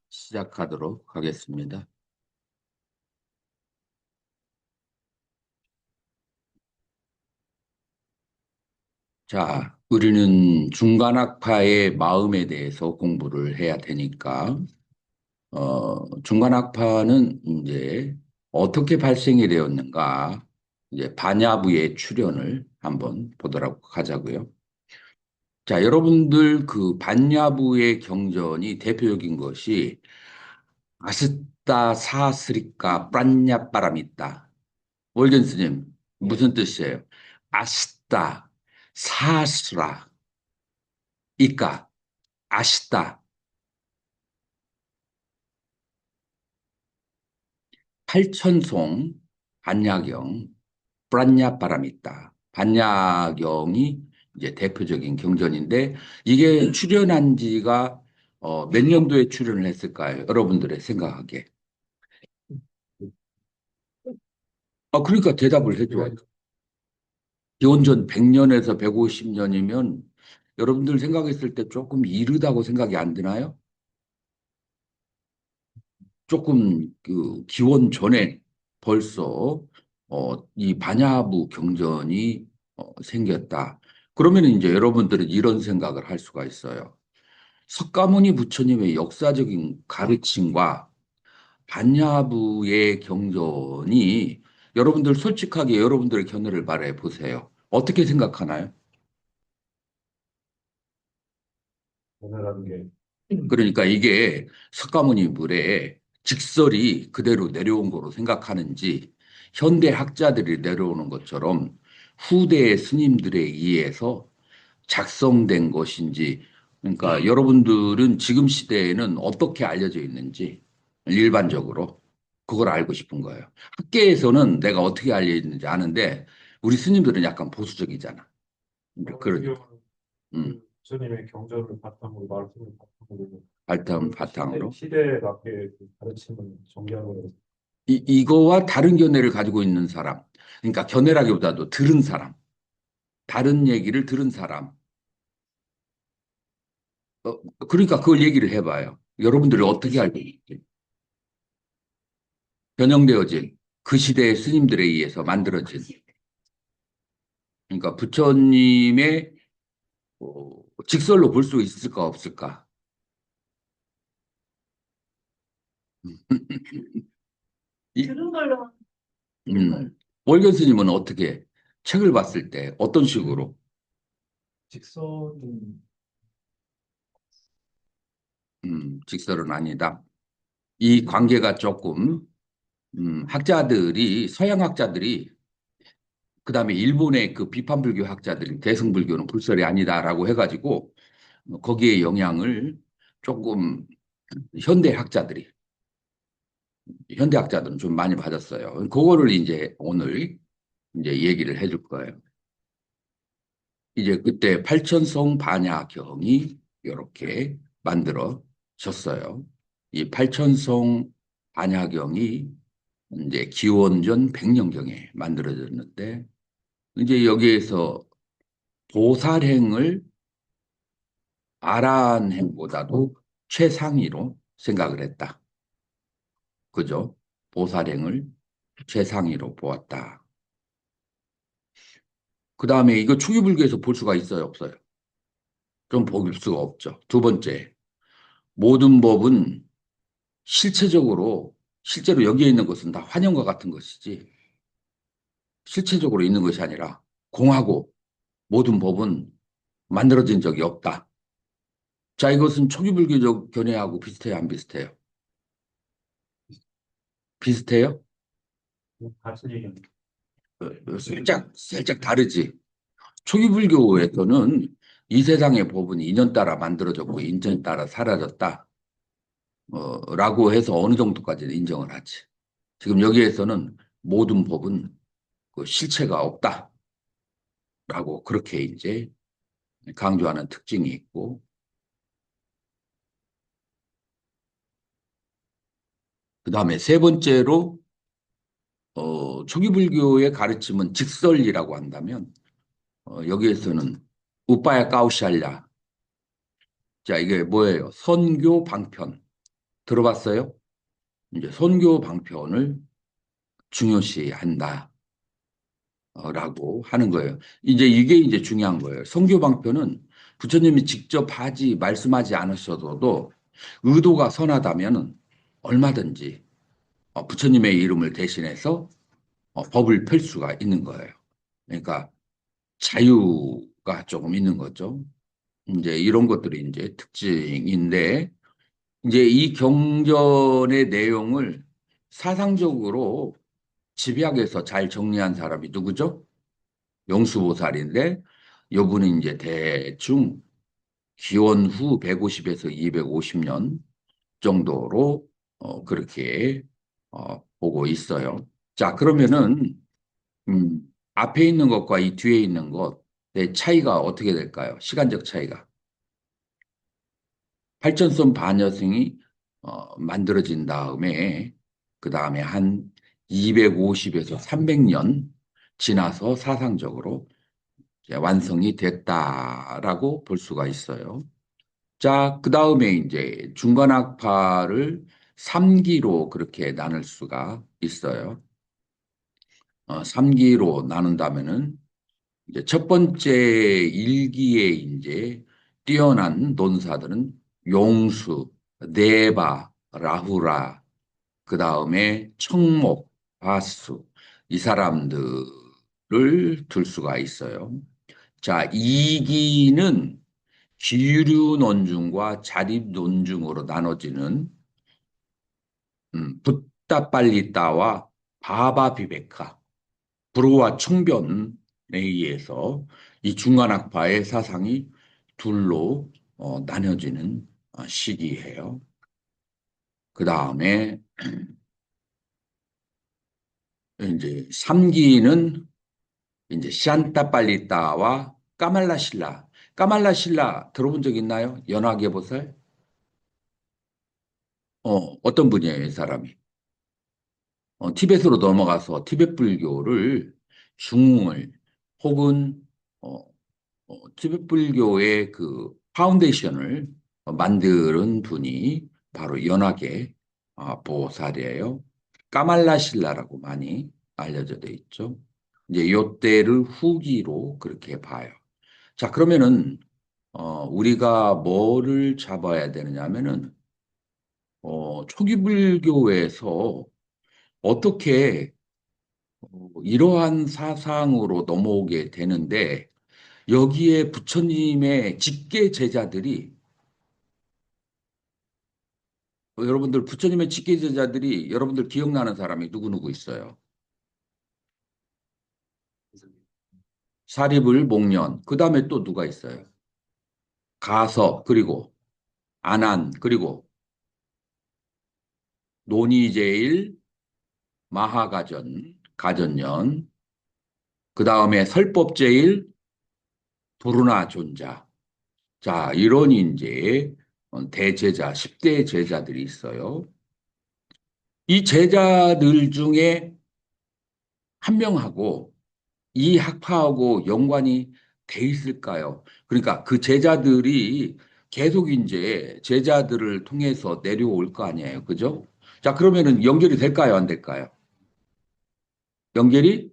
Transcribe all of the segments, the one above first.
시작하도록 하겠습니다. 자, 우리는 중간학파의 마음에 대해서 공부를 해야 되니까, 중간학파는 이제 어떻게 발생이 되었는가, 이제 반야부의 출현을 한번 보도록 하자고요. 자, 여러분들 그 반야부의 경전이 대표적인 것이 아스타 사스리까 프란냐빠라미따. 월견 스님, 무슨 뜻이에요? 아시다, 사스라, 이까, 아시다, 팔천송, 반야경, 프란야바람있다. 반야경이 이제 대표적인 경전인데 이게 출연한 지가 몇 년도에 출연을 했을까요? 여러분들의 생각하기에. 그러니까 대답을 해줘야죠. 기원전 100년에서 150년이면 여러분들 생각했을 때 조금 이르다고 생각이 안 드나요? 조금 그 기원 전에 벌써 이 반야부 경전이 생겼다. 그러면 이제 여러분들은 이런 생각을 할 수가 있어요. 석가모니 부처님의 역사적인 가르침과 반야부의 경전이 여러분들 솔직하게 여러분들의 견해를 말해 보세요. 어떻게 생각하나요? 변화라는 게 그러니까 이게 석가모니 물에 직설이 그대로 내려온 거로 생각하는지 현대 학자들이 내려오는 것처럼 후대 스님들에 의해서 작성된 것인지 그러니까 여러분들은 지금 시대에는 어떻게 알려져 있는지 일반적으로 그걸 알고 싶은 거예요. 학계에서는 내가 어떻게 알려 있는지 아는데 우리 스님들은 약간 보수적이잖아. 같은 그러니까 경우는 음, 그 부처님의 경전을 바탕으로 말씀을 바탕으로 바탕으로 시대에 맞게 그 가르침을 전개하고 해서 이거와 다른 견해를 가지고 있는 사람, 그러니까 견해라기보다도 들은 사람, 다른 얘기를 들은 사람, 그러니까 그걸 얘기를 해봐요. 여러분들이 어떻게 알고 있지? 변형되어진 그 시대의 스님들에 의해서 만들어진, 그러니까 부처님의 직설로 볼 수 있을까 없을까? 이, 들은 걸로 월견 스님은 어떻게 책을 봤을 때 어떤 식으로 직선은 직설은 아니다. 이 관계가 조금 학자들이 서양 학자들이 그다음에 일본의 그 비판불교 학자들이 대승불교는 불설이 아니다라고 해가지고 거기에 영향을 조금 현대 학자들이 현대 학자들은 좀 많이 받았어요. 그거를 이제 오늘 이제 얘기를 해줄 거예요. 이제 그때 팔천성 반야경이 이렇게 만들어졌어요. 이 팔천성 반야경이 이제 기원전 100년경에 만들어졌는데 이제 여기에서 보살행을 아란행보다도 최상위로 생각을 했다. 그죠? 보살행을 최상위로 보았다. 그 다음에 이거 초기불교에서 볼 수가 있어요, 없어요? 좀 볼 수가 없죠. 두 번째, 모든 법은 실체적으로, 실제로 여기에 있는 것은 다 환영과 같은 것이지, 실체적으로 있는 것이 아니라 공하고 모든 법은 만들어진 적이 없다. 자, 이것은 초기불교적 견해하고 비슷해요, 안 비슷해요? 비슷해요? 같은 얘기입니다. 살짝 다르지. 초기불교에서는 이 세상의 법은 인연 따라 만들어졌고 인연 따라 사라졌다. 라고 해서 어느 정도까지는 인정을 하지. 지금 여기에서는 모든 법은 그 실체가 없다. 라고 그렇게 이제 강조하는 특징이 있고, 그 다음에 세 번째로, 초기불교의 가르침은 직설이라고 한다면, 여기에서는 우빠야 까우샬랴. 자, 이게 뭐예요? 선교 방편. 들어봤어요? 이제 선교 방편을 중요시한다. 라고 하는 거예요. 이제 이게 이제 중요한 거예요. 선교 방편은 부처님이 직접 하지 말씀하지 않으셔도 의도가 선하다면 얼마든지 부처님의 이름을 대신해서 법을 펼 수가 있는 거예요. 그러니까 자유가 조금 있는 거죠. 이제 이런 것들이 이제 특징인데 이제 이 경전의 내용을 사상적으로 집약해서 잘 정리한 사람이 누구죠? 영수보살인데 요분은 이제 대충 기원 후 150에서 250년 정도로 그렇게 보고 있어요. 자, 그러면은 음, 앞에 있는 것과 이 뒤에 있는 것의 차이가 어떻게 될까요? 시간적 차이가. 팔천선 반여성이 만들어진 다음에 그 다음에 한 250에서 300년 지나서 사상적으로 이제 완성이 됐다라고 볼 수가 있어요. 자, 그 다음에 이제 중간학파를 3기로 그렇게 나눌 수가 있어요. 3기로 나눈다면은 이제 첫 번째 1기에 이제 뛰어난 논사들은 용수, 네바, 라후라, 그 다음에 청목, 바수 이 사람들을 둘 수가 있어요. 자, 2기는 기류 논중과 자립 논중으로 나눠지는 붓다 빨리따와 바바 비베카 불호와 총변에 의해서 이 중간학파의 사상이 둘로 나뉘어지는 시기예요. 그 다음에 이제 3기는 이제 샨타빨리따와 까말라실라. 까말라실라 들어본 적 있나요? 연화계 보살? 어떤 분이에요, 이 사람이? 티벳으로 넘어가서 티벳 불교를 중흥을 혹은 어, 티벳 불교의 그 파운데이션을 만드는 분이 바로 연하계 보살이에요. 까말라실라라고 많이 알려져 돼 있죠. 이제 요때를 후기로 그렇게 봐요. 자, 그러면은 우리가 뭐를 잡아야 되느냐면은 초기 불교에서 어떻게 이러한 사상으로 넘어오게 되는데 여기에 부처님의 직계 제자들이 여러분들 부처님의 직계 제자들이 여러분들 기억나는 사람이 누구누구 있어요? 사리불, 목련, 그 다음에 또 누가 있어요? 가서, 그리고 안한, 그리고 논이제일, 마하가전, 가전년, 그 다음에 설법제일, 부르나 존자. 자, 이런 이제 대제자, 10대 제자들이 있어요. 이 제자들 중에 한 명하고 이 학파하고 연관이 돼 있을까요? 그러니까 그 제자들이 계속 이제 제자들을 통해서 내려올 거 아니에요. 그죠? 자, 그러면은 연결이 될까요? 안 될까요? 연결이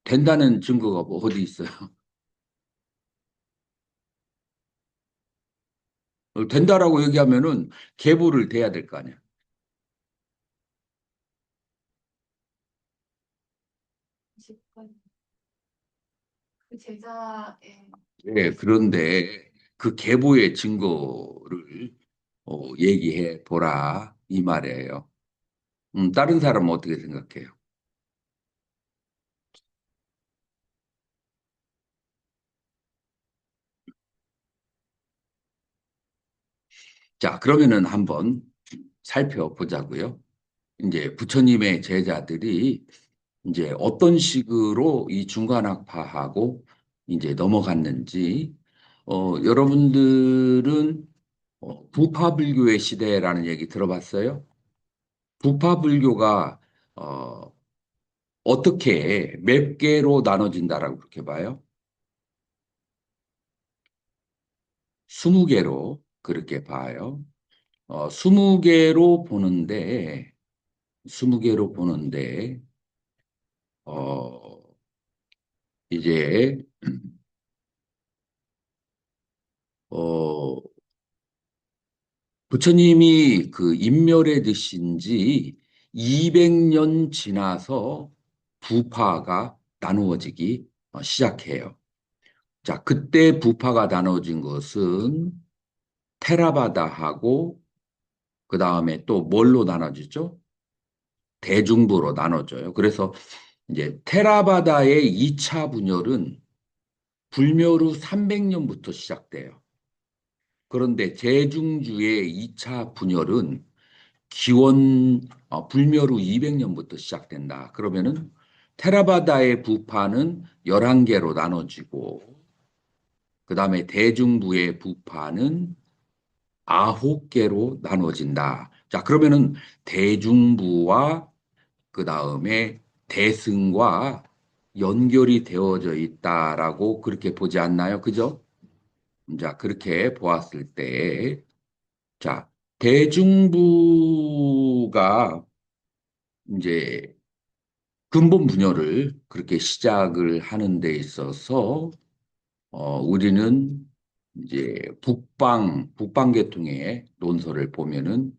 된다는 증거가 뭐 어디 있어요? 된다라고 얘기하면은 계보를 돼야 될 거 아니에요. 그 제자의 네, 그런데 그 계보의 증거를 얘기해 보라 이 말이에요. 다른 사람은 어떻게 생각해요? 자, 그러면은 한번 살펴보자고요. 이제 부처님의 제자들이 이제 어떤 식으로 이 중간학파하고 이제 넘어갔는지, 여러분들은 부파불교의 시대라는 얘기 들어봤어요? 부파불교가 어떻게 몇 개로 나눠진다라고 그렇게 봐요? 20개로. 그렇게 봐요. 20개로 보는데, 20개로 보는데, 어, 이제, 어, 부처님이 그 인멸에 드신 지 200년 지나서 부파가 나누어지기 시작해요. 자, 그때 부파가 나눠진 것은 테라바다하고 그 다음에 또 뭘로 나눠지죠? 대중부로 나눠져요. 그래서 이제 테라바다의 2차 분열은 불멸 후 300년부터 시작돼요. 그런데 대중주의 2차 분열은 불멸 후 200년부터 시작된다. 그러면은 테라바다의 부파는 11개로 나눠지고 그다음에 대중부의 부파는 9개로 나눠진다. 자, 그러면은 대중부와 그다음에 대승과 연결이 되어져 있다라고 그렇게 보지 않나요? 그죠? 자, 그렇게 보았을 때 자, 대중부가 이제 근본 분열을 그렇게 시작을 하는 데 있어서 우리는 이제 북방계통의 논설을 보면은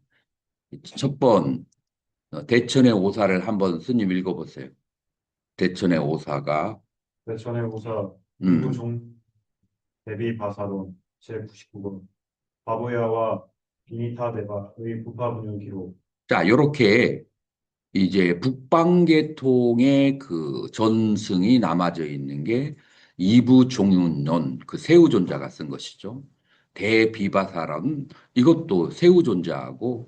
첫 번 대천의 오사를 한번 스님 읽어보세요. 대천의 오사가 대천의 우사 음, 이부종 대비바사론 제99권 바보야와 비니타데바의 부파분열 기록. 자, 요렇게 이제 북방계통의 그 전승이 남아져 있는 게 이부종윤론 그 세우존자가 쓴 것이죠. 대비바사론 이것도 세우존자하고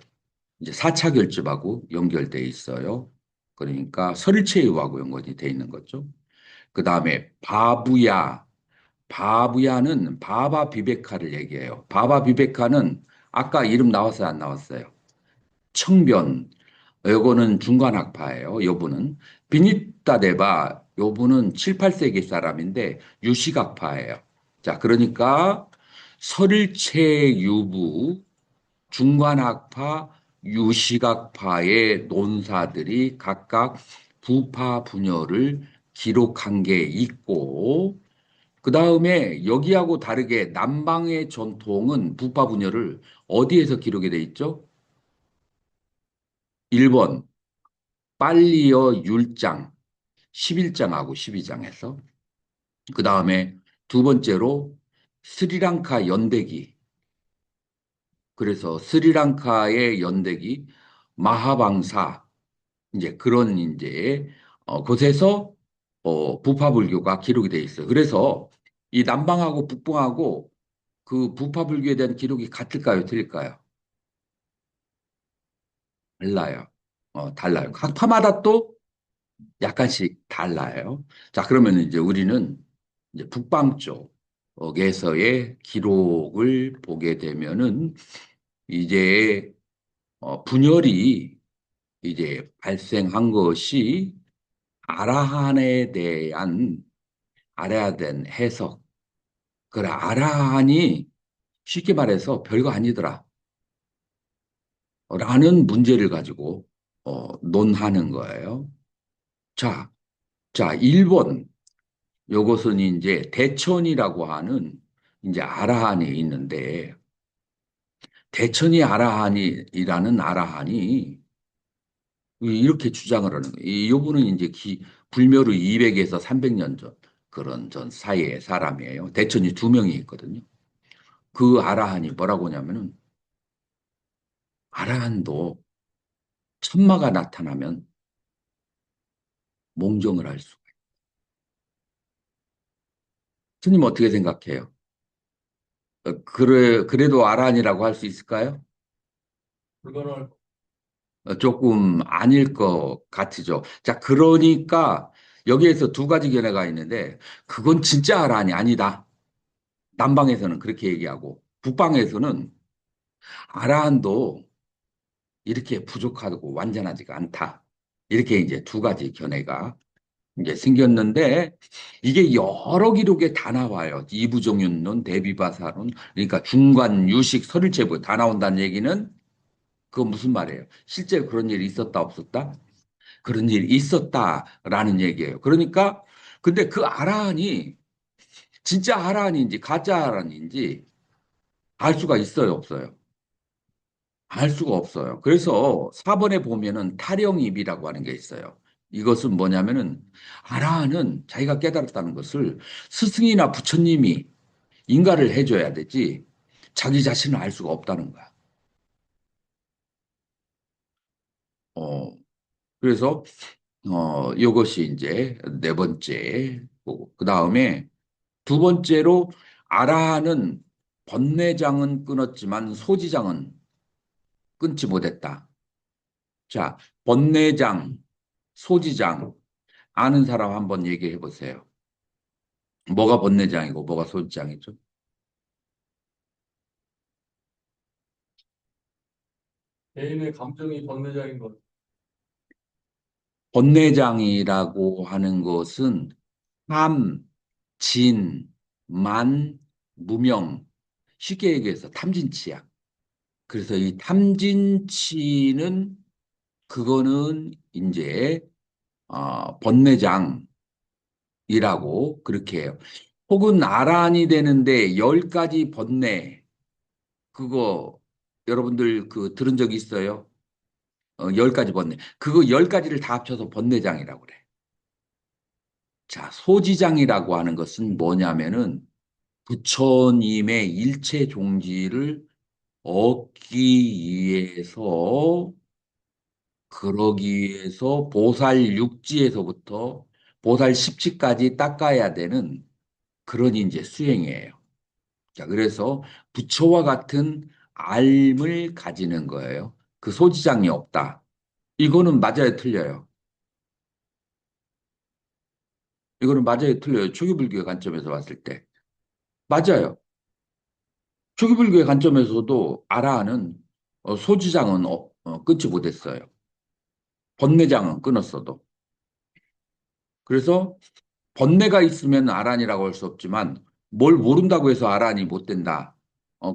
이제 4차 결집하고 연결돼 있어요. 그러니까 설체유하고 연관이 돼 있는 거죠. 그 다음에 바부야는 바바 비베카를 얘기해요. 바바 비베카는 아까 이름 나왔어요, 안 나왔어요? 청변, 요거는 중간학파예요. 요분은 비니타데바, 요분은 7, 8세기 사람인데 유식학파예요. 자, 그러니까 설일체 유부 중간학파, 유식학파의 논사들이 각각 부파 분열을 기록한 게 있고, 그 다음에 여기하고 다르게 남방의 전통은 부파 분열을 어디에서 기록이 돼 있죠? 1번, 빨리어 율장 11장하고 12장에서, 그 다음에 두 번째로 스리랑카 연대기, 그래서 스리랑카의 연대기 마하방사 이제 그런 이제 곳에서 부파불교가 기록이 돼 있어요. 그래서 이 남방하고 북방하고 그 부파불교에 대한 기록이 같을까요? 틀릴까요? 달라요. 달라요. 각 파마다 또 약간씩 달라요. 자, 그러면 이제 우리는 이제 북방 쪽에서의 기록을 보게 되면은 이제 분열이 이제 발생한 것이 아라한에 대한 알아야 된 해석. 그래, 아라한이 쉽게 말해서 별거 아니더라. 라는 문제를 가지고 논하는 거예요. 자, 자, 1번. 요것은 이제 대천이라고 하는 이제 아라한이 있는데 대천이 아라한이라는 아라한이 이렇게 주장을 하는 거예요. 요분은 이제 불멸 후 200에서 300년 전 그런 전 사이의 사람이에요. 대천이 두 명이 있거든요. 그 아라한이 뭐라고 하냐면은 아라한도 천마가 나타나면 몽정을 할 수가 있어요. 스님 어떻게 생각해요? 그래도 아라한이라고 할 수 있을까요? 그거를 조금 아닐 것 같으죠. 자, 그러니까 여기에서 두 가지 견해가 있는데 그건 진짜 아라한이 아니다. 남방에서는 그렇게 얘기하고 북방에서는 아라한도 이렇게 부족하고 완전하지가 않다. 이렇게 이제 두 가지 견해가 이제 생겼는데 이게 여러 기록에 다 나와요. 이부정윤론, 대비바사론, 그러니까 중관, 유식, 설일체부 다 나온다는 얘기는 그건 무슨 말이에요? 실제 그런 일이 있었다 없었다? 그런 일이 있었다라는 얘기예요. 그러니까 근데 그 아라한이 진짜 아라한인지 가짜 아라한인지 알 수가 있어요, 없어요? 알 수가 없어요. 그래서 4번에 보면은 타령입이라고 하는 게 있어요. 이것은 뭐냐면은 아라한은 자기가 깨달았다는 것을 스승이나 부처님이 인가를 해줘야 되지 자기 자신은 알 수가 없다는 거야. 어, 그래서 이것이 이제 네 번째 거고 그 다음에 두 번째로 아라한은 번뇌장은 끊었지만 소지장은 끊지 못했다. 자, 번뇌장, 소지장 아는 사람 한번 얘기해 보세요. 뭐가 번뇌장이고 뭐가 소지장이죠? 개인의 감정이 번뇌장인 것. 번뇌장이라고 하는 것은 탐, 진, 만, 무명. 쉽게 얘기해서 탐진치야. 그래서 이 탐진치는 그거는 이제 번뇌장이라고 그렇게 해요. 혹은 아란이 되는데 열 가지 번뇌 그거 여러분들 그 들은 적 있어요? 열 가지 번뇌. 그거 열 가지를 다 합쳐서 번뇌장이라고 그래. 자, 소지장이라고 하는 것은 뭐냐면은 부처님의 일체 종지를 얻기 위해서 그러기 위해서 보살 육지에서부터 보살 십지까지 닦아야 되는 그런 이제 수행이에요. 자, 그래서 부처와 같은 알을 가지는 거예요. 그 소지장이 없다. 이거는 맞아요, 틀려요. 이거는 맞아요, 틀려요. 초기불교의 관점에서 봤을 때. 맞아요. 초기불교의 관점에서도 아라한은 소지장은 끊지 못했어요. 번뇌장은 끊었어도. 그래서 번뇌가 있으면 아란이라고 할 수 없지만 뭘 모른다고 해서 아란이 못 된다.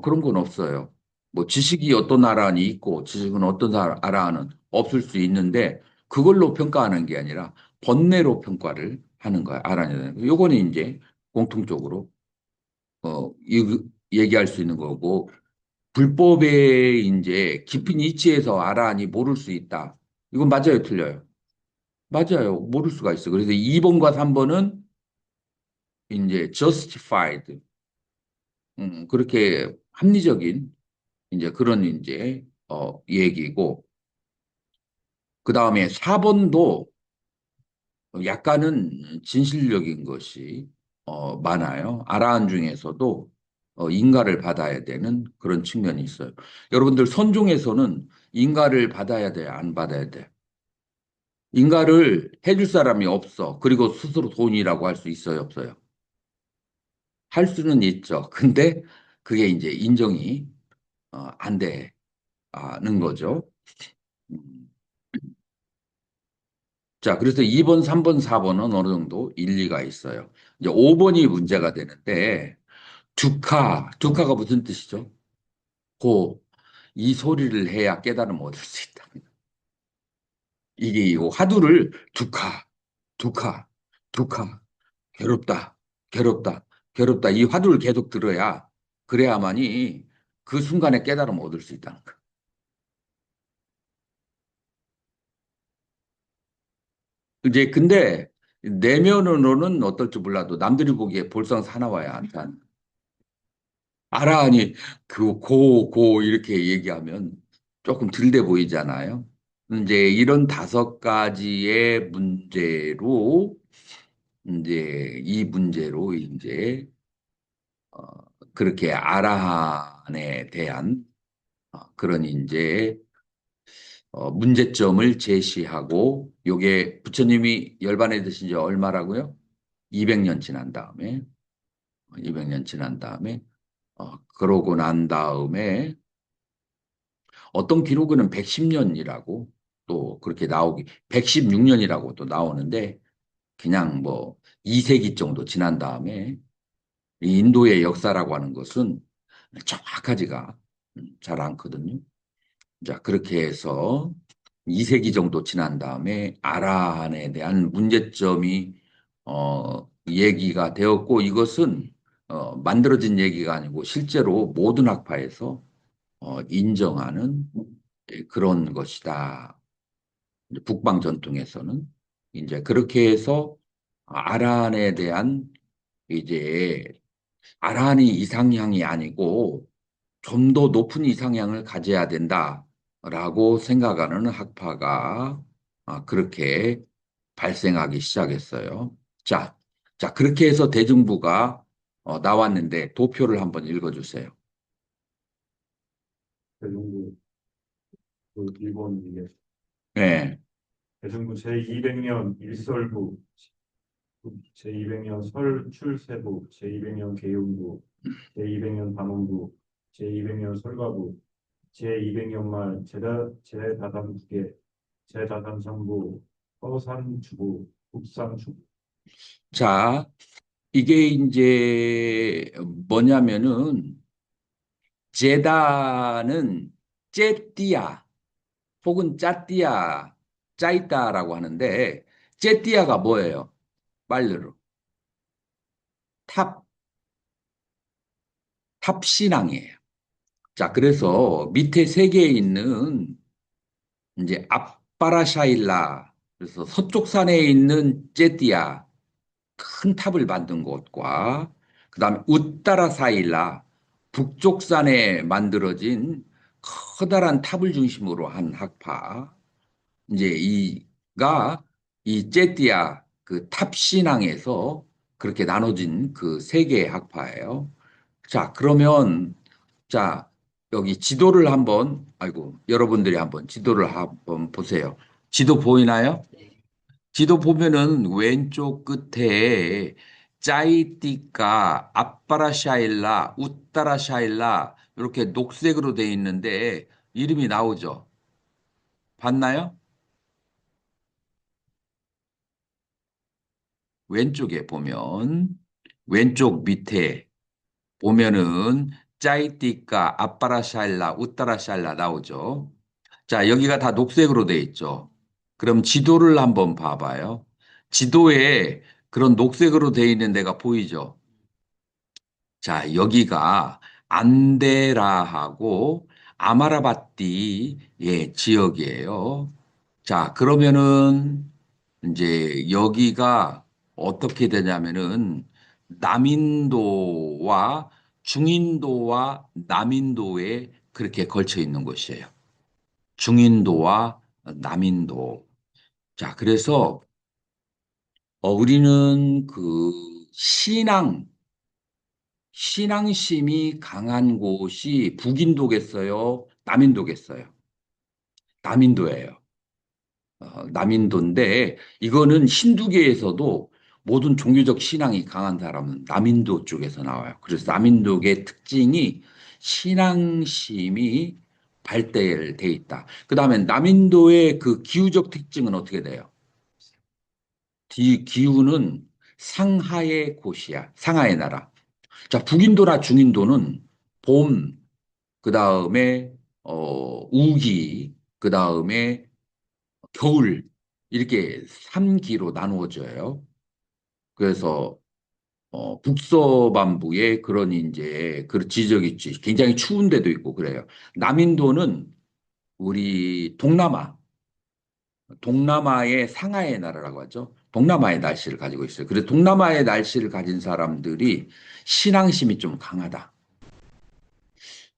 그런 건 없어요. 뭐 지식이 어떤 아란이 있고 지식은 어떤 아란은 없을 수 있는데 그걸로 평가하는 게 아니라 번뇌로 평가를 하는 거야. 아란이. 요거는 이제 공통적으로 얘기할 수 있는 거고 불법에 이제 깊은 이치에서 아란이 모를 수 있다. 이건 맞아요, 틀려요? 맞아요. 모를 수가 있어. 그래서 2번과 3번은 이제 justified 그렇게 합리적인 이제 그런 이제 얘기고 그 다음에 4번도 약간은 진실적인 것이 많아요. 아라한 중에서도 인가를 받아야 되는 그런 측면이 있어요. 여러분들 선종에서는 인가를 받아야 돼요, 안 받아야 돼요? 인가를 해줄 사람이 없어. 그리고 스스로 돈이라고 할 수 있어요, 없어요? 할 수는 있죠. 근데 그게 이제 인정이 안 되는 거죠. 음. 자, 그래서 2번, 3번, 4번은 어느 정도 일리가 있어요. 이제 5번이 문제가 되는데, 두카가 무슨 뜻이죠? 고, 이 소리를 해야 깨달음을 얻을 수 있다. 이게 이 화두를 두카, 두카, 괴롭다, 괴롭다, 괴롭다. 이 화두를 계속 들어야, 그래야만이 그 순간에 깨달음을 얻을 수 있다는 거예요. 이제 근데 내면으로는 어떨지 몰라도 남들이 보기에 볼상 사나워야 한다. 아라하니 고 이렇게 얘기하면 조금 들대 보이잖아요. 이제 이런 다섯 가지의 문제로 이제 이 문제로 이제 어, 그렇게 아라한에 대한 그런 이제 문제점을 제시하고 요게 부처님이 열반에 드신 지 얼마라고요? 200년 지난 다음에 200년 지난 다음에 그러고 난 다음에 어떤 기록에는 110년이라고 또 그렇게 나오기 116년이라고 또 나오는데 그냥 뭐 2세기 정도 지난 다음에 이 인도의 역사라고 하는 것은 정확하지가 잘 않거든요. 자, 그렇게 해서 2세기 정도 지난 다음에 아라한에 대한 문제점이 얘기가 되었고 이것은 만들어진 얘기가 아니고 실제로 모든 학파에서 인정하는 그런 것이다. 이제 북방 전통에서는 이제 그렇게 해서 아란에 대한 이제 아란이 이상향이 아니고 좀 더 높은 이상향을 가져야 된다라고 생각하는 학파가 그렇게 발생하기 시작했어요. 자, 자, 그렇게 해서 대중부가 나왔는데 도표를 한번 읽어주세요. 대중부 그 일본 이게 네, 대중부 제200년 일설부, 제200년 설출세부, 제200년 계용부, 제200년 단원부, 제200년 설가부, 제200년 말 제다단국계, 제다단성부, 허산주부, 국산주부. 자, 이게 이제 뭐냐면은 제다는 째띠야 혹은 짜띠야, 짜이따라고 하는데 째띠야가 뭐예요? 말로 탑, 탑신앙이에요. 자, 그래서 밑에 세 개에 있는 이제 앞바라샤일라, 그래서 서쪽 산에 있는 째띠야, 큰 탑을 만든 곳과 그다음에 웃다라사일라, 북쪽 산에 만들어진 커다란 탑을 중심으로 한 학파, 이제 이가 이 제띠아 그 탑신앙에서 그렇게 나눠진 그 세 개의 학파예요. 자, 그러면 자, 여기 지도를 한번 아이고, 여러분들이 한번 지도를 한번 보세요. 지도 보이나요? 지도 보면은 왼쪽 끝에 짜이띠까, 앞바라샤일라, 웃다라샤일라 이렇게 녹색으로 돼 있는데 이름이 나오죠. 봤나요? 왼쪽에 보면 왼쪽 밑에 보면은 짜이띠까, 아빠라샬라, 우따라샬라 나오죠. 자, 여기가 다 녹색으로 돼 있죠. 그럼 지도를 한번 봐봐요. 지도에 그런 녹색으로 돼 있는 데가 보이죠. 자, 여기가 안데라하고 아마라바띠의 지역이에요. 자, 그러면은 이제 여기가 어떻게 되냐면은 남인도와 중인도와 남인도에 그렇게 걸쳐 있는 곳이에요. 중인도와 남인도. 자, 그래서 우리는 그 신앙심이 강한 곳이 북인도겠어요? 남인도겠어요? 남인도예요. 남인도인데 이거는 힌두교에서도 모든 종교적 신앙이 강한 사람은 남인도 쪽에서 나와요. 그래서 남인도의 특징이 신앙심이 발달돼 있다. 그다음에 남인도의 그 기후적 특징은 어떻게 돼요? 기후는 상하의 곳이야. 상하의 나라. 자, 북인도나 중인도는 봄, 그다음에 우기, 그다음에 겨울 이렇게 3기로 나누어져요. 그래서 북서반부에 그런 이제 그 지적이 있지. 굉장히 추운 데도 있고 그래요. 남인도는 우리 동남아의 상하의 나라라고 하죠. 동남아의 날씨를 가지고 있어요. 그래서 동남아의 날씨를 가진 사람들이 신앙심이 좀 강하다.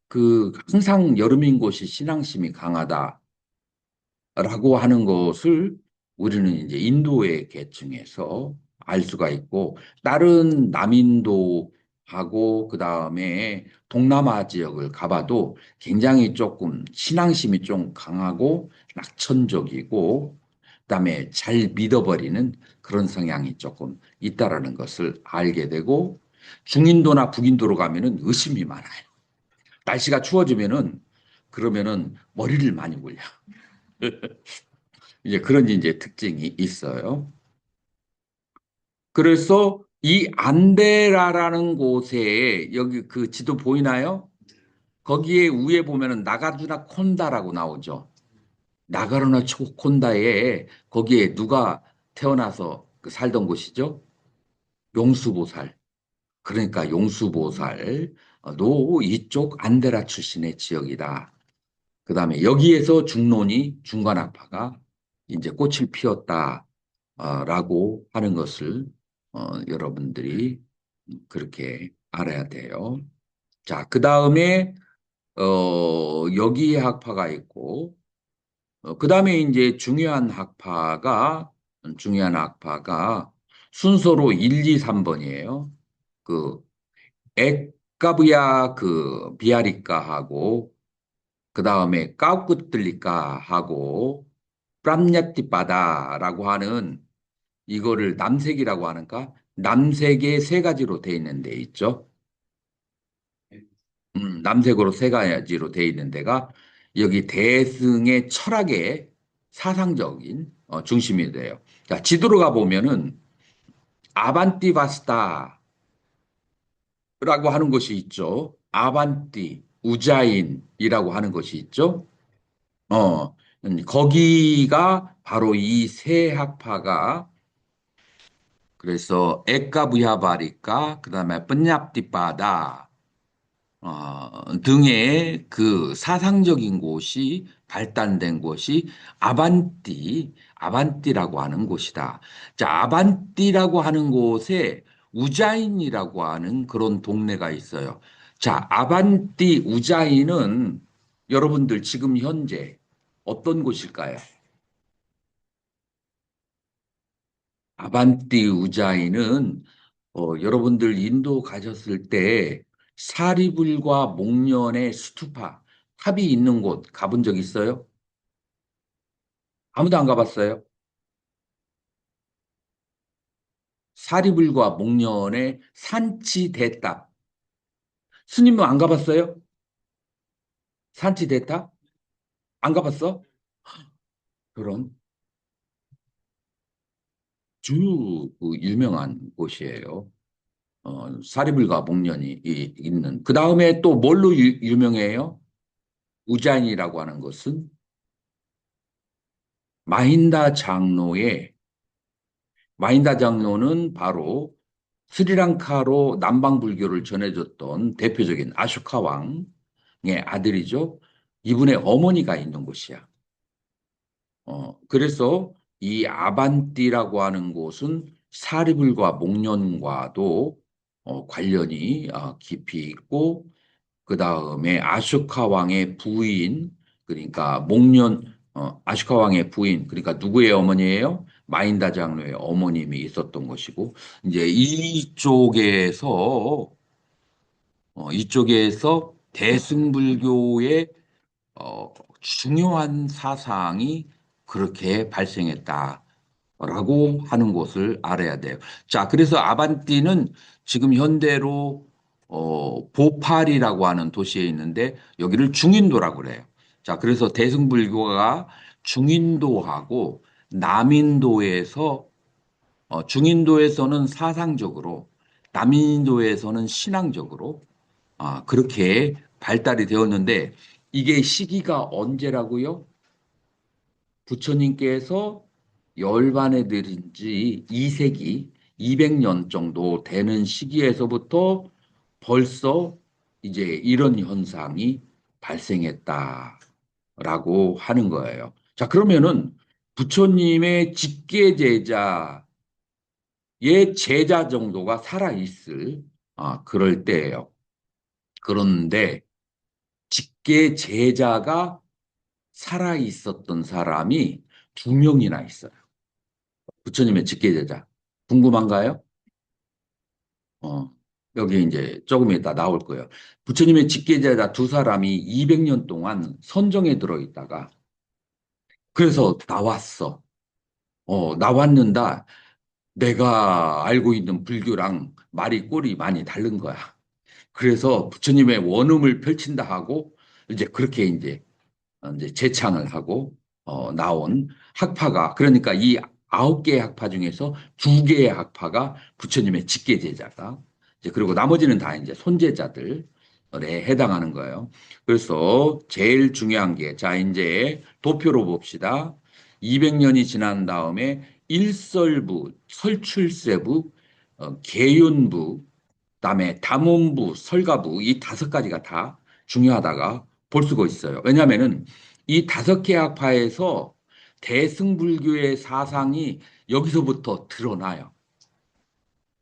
그 항상 여름인 곳이 신앙심이 강하다. 라고 하는 것을 우리는 이제 인도의 계층에서 알 수가 있고 다른 남인도하고 그다음에 동남아 지역을 가봐도 굉장히 조금 신앙심이 좀 강하고 낙천적이고 그다음에 잘 믿어버리는 그런 성향이 조금 있다라는 것을 알게 되고 중인도나 북인도로 가면은 의심이 많아요. 날씨가 추워지면은 그러면은 머리를 많이 굴려. 이제 그런 이제 특징이 있어요. 그래서 이 안데라라는 곳에 여기 그 지도 보이나요? 거기에 위에 보면은 나가르주나 콘다라고 나오죠. 나가르나 콘다에 거기에 누가 태어나서 그 살던 곳이죠? 용수보살. 그러니까 용수보살도 이쪽 안데라 출신의 지역이다. 그다음에 여기에서 중론이 중간학파가 이제 꽃을 피웠다라고 하는 것을 여러분들이 그렇게 알아야 돼요. 자, 그다음에 여기에 학파가 있고 그다음에 이제 중요한 학파가 순서로 1, 2, 3번이에요. 그 엑가브야 그 비아리카하고 그다음에 까우꾸틀리카하고 프람냐티바다라고 하는 이거를 남색이라고 하는가? 남색의 세 가지로 돼 있는 데 있죠. 남색으로 세 가지로 돼 있는 데가 여기 대승의 철학의 사상적인 중심이 돼요. 자, 지도로 가 보면은 아반티 바스타라고 하는 것이 있죠. 아반티, 우자인이라고 하는 것이 있죠. 어, 거기가 바로 이 세 학파가 그래서 에까부야바리카 그다음에 뻔얍디바다 등의 그 사상적인 곳이 발달된 곳이 아반띠라고 하는 곳이다. 자, 아반띠라고 하는 곳에 우자인이라고 하는 그런 동네가 있어요. 자, 아반띠 우자인은 여러분들 지금 현재 어떤 곳일까요? 아반띠 우자인은 여러분들 인도 가셨을 때 사리불과 목련의 스투파 탑이 있는 곳 가본 적 있어요? 아무도 안 가봤어요? 사리불과 목련의 산치대탑 스님은 안 가봤어요? 산치대탑 안 가봤어? 그럼 그 유명한 곳이에요. 사리불과 목련이 있는. 그 다음에 또 뭘로 유명해요? 우자인이라고 하는 것은 마힌다 장로의 마힌다 장로는 바로 스리랑카로 남방 불교를 전해줬던 대표적인 아쇼카 왕의 아들이죠. 이분의 어머니가 있는 곳이야. 그래서 이 아반띠라고 하는 곳은 사리불과 목련과도 관련이 깊이 있고 그 다음에 아쇼카 왕의 부인, 그러니까 아쇼카 왕의 부인, 그러니까 누구의 어머니예요? 마인다 장로의 어머님이 있었던 것이고, 이제 이쪽에서 대승불교의 중요한 사상이 그렇게 발생했다라고 하는 것을 알아야 돼요. 자, 그래서 아반띠는 지금 현대로 보팔이라고 하는 도시에 있는데 여기를 중인도라고 그래요. 자, 그래서 대승불교가 중인도하고 남인도에서 중인도에서는 사상적으로 남인도에서는 신앙적으로 그렇게 발달이 되었는데 이게 시기가 언제라고요? 부처님께서 열반에 들은 지 2세기 200년 정도 되는 시기에서부터 벌써 이제 이런 현상이 발생했다라고 하는 거예요. 자, 그러면은 부처님의 직계 제자의 제자 정도가 살아있을 그럴 때예요. 그런데 직계 제자가 살아 있었던 사람이 두 명이나 있어요. 부처님의 직계 제자. 궁금한가요? 어, 여기 이제 조금 이따 나올 거예요. 부처님의 직계 제자 두 사람이 200년 동안 선정에 들어 있다가 그래서 나왔어. 나왔는다. 내가 알고 있는 불교랑 말이 꼴이 많이 다른 거야. 그래서 부처님의 원음을 펼친다 하고 이제 그렇게 이제 재창을 하고 나온 학파가 그러니까 이 9개의 학파 중에서 2개의 학파가 부처님의 직계 제자다. 이제 그리고 나머지는 다 이제 손제자들에 해당하는 거예요. 그래서 제일 중요한 게, 자, 이제 도표로 봅시다. 200년이 지난 다음에 일설부, 설출세부, 계윤부, 그다음에 담원부, 설가부 이 5가지가 다 중요하다가 볼 수가 있어요. 왜냐하면은 이 5개 학파에서 대승불교의 사상이 여기서부터 드러나요.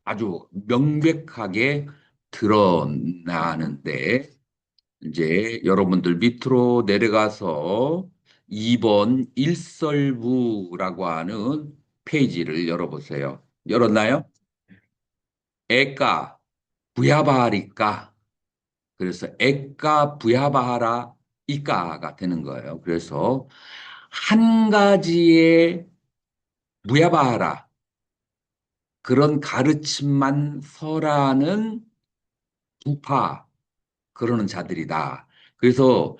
아주 명백하게 드러나는데 이제 여러분들 밑으로 내려가서 2번 일설부라고 하는 페이지를 열어보세요. 열었나요? 에까 부야바리까 그래서 에까 부야바하라 이까가 되는 거예요. 그래서 한 가지의 무야바하라 그런 가르침만 설하는 부파 그러는 자들이다. 그래서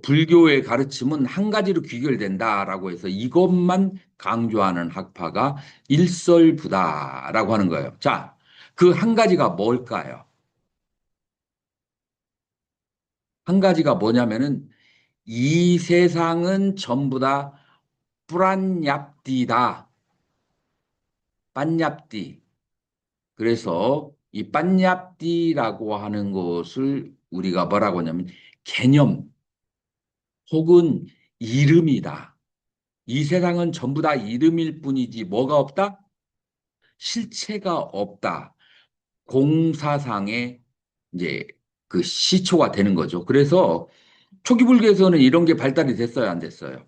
불교의 가르침은 한 가지로 귀결된다라고 해서 이것만 강조하는 학파가 일설부다라고 하는 거예요. 자, 그 한 가지가 뭘까요? 한 가지가 뭐냐면은 이 세상은 전부 다 뿌란얍디다. 빤얍디. 그래서 이 빤얍디라고 하는 것을 우리가 뭐라고 하냐면 개념 혹은 이름이다. 이 세상은 전부 다 이름일 뿐이지 뭐가 없다? 실체가 없다. 공사상의 이제 그 시초가 되는 거죠. 그래서 초기 불교에서는 이런 게 발달이 됐어요, 안 됐어요?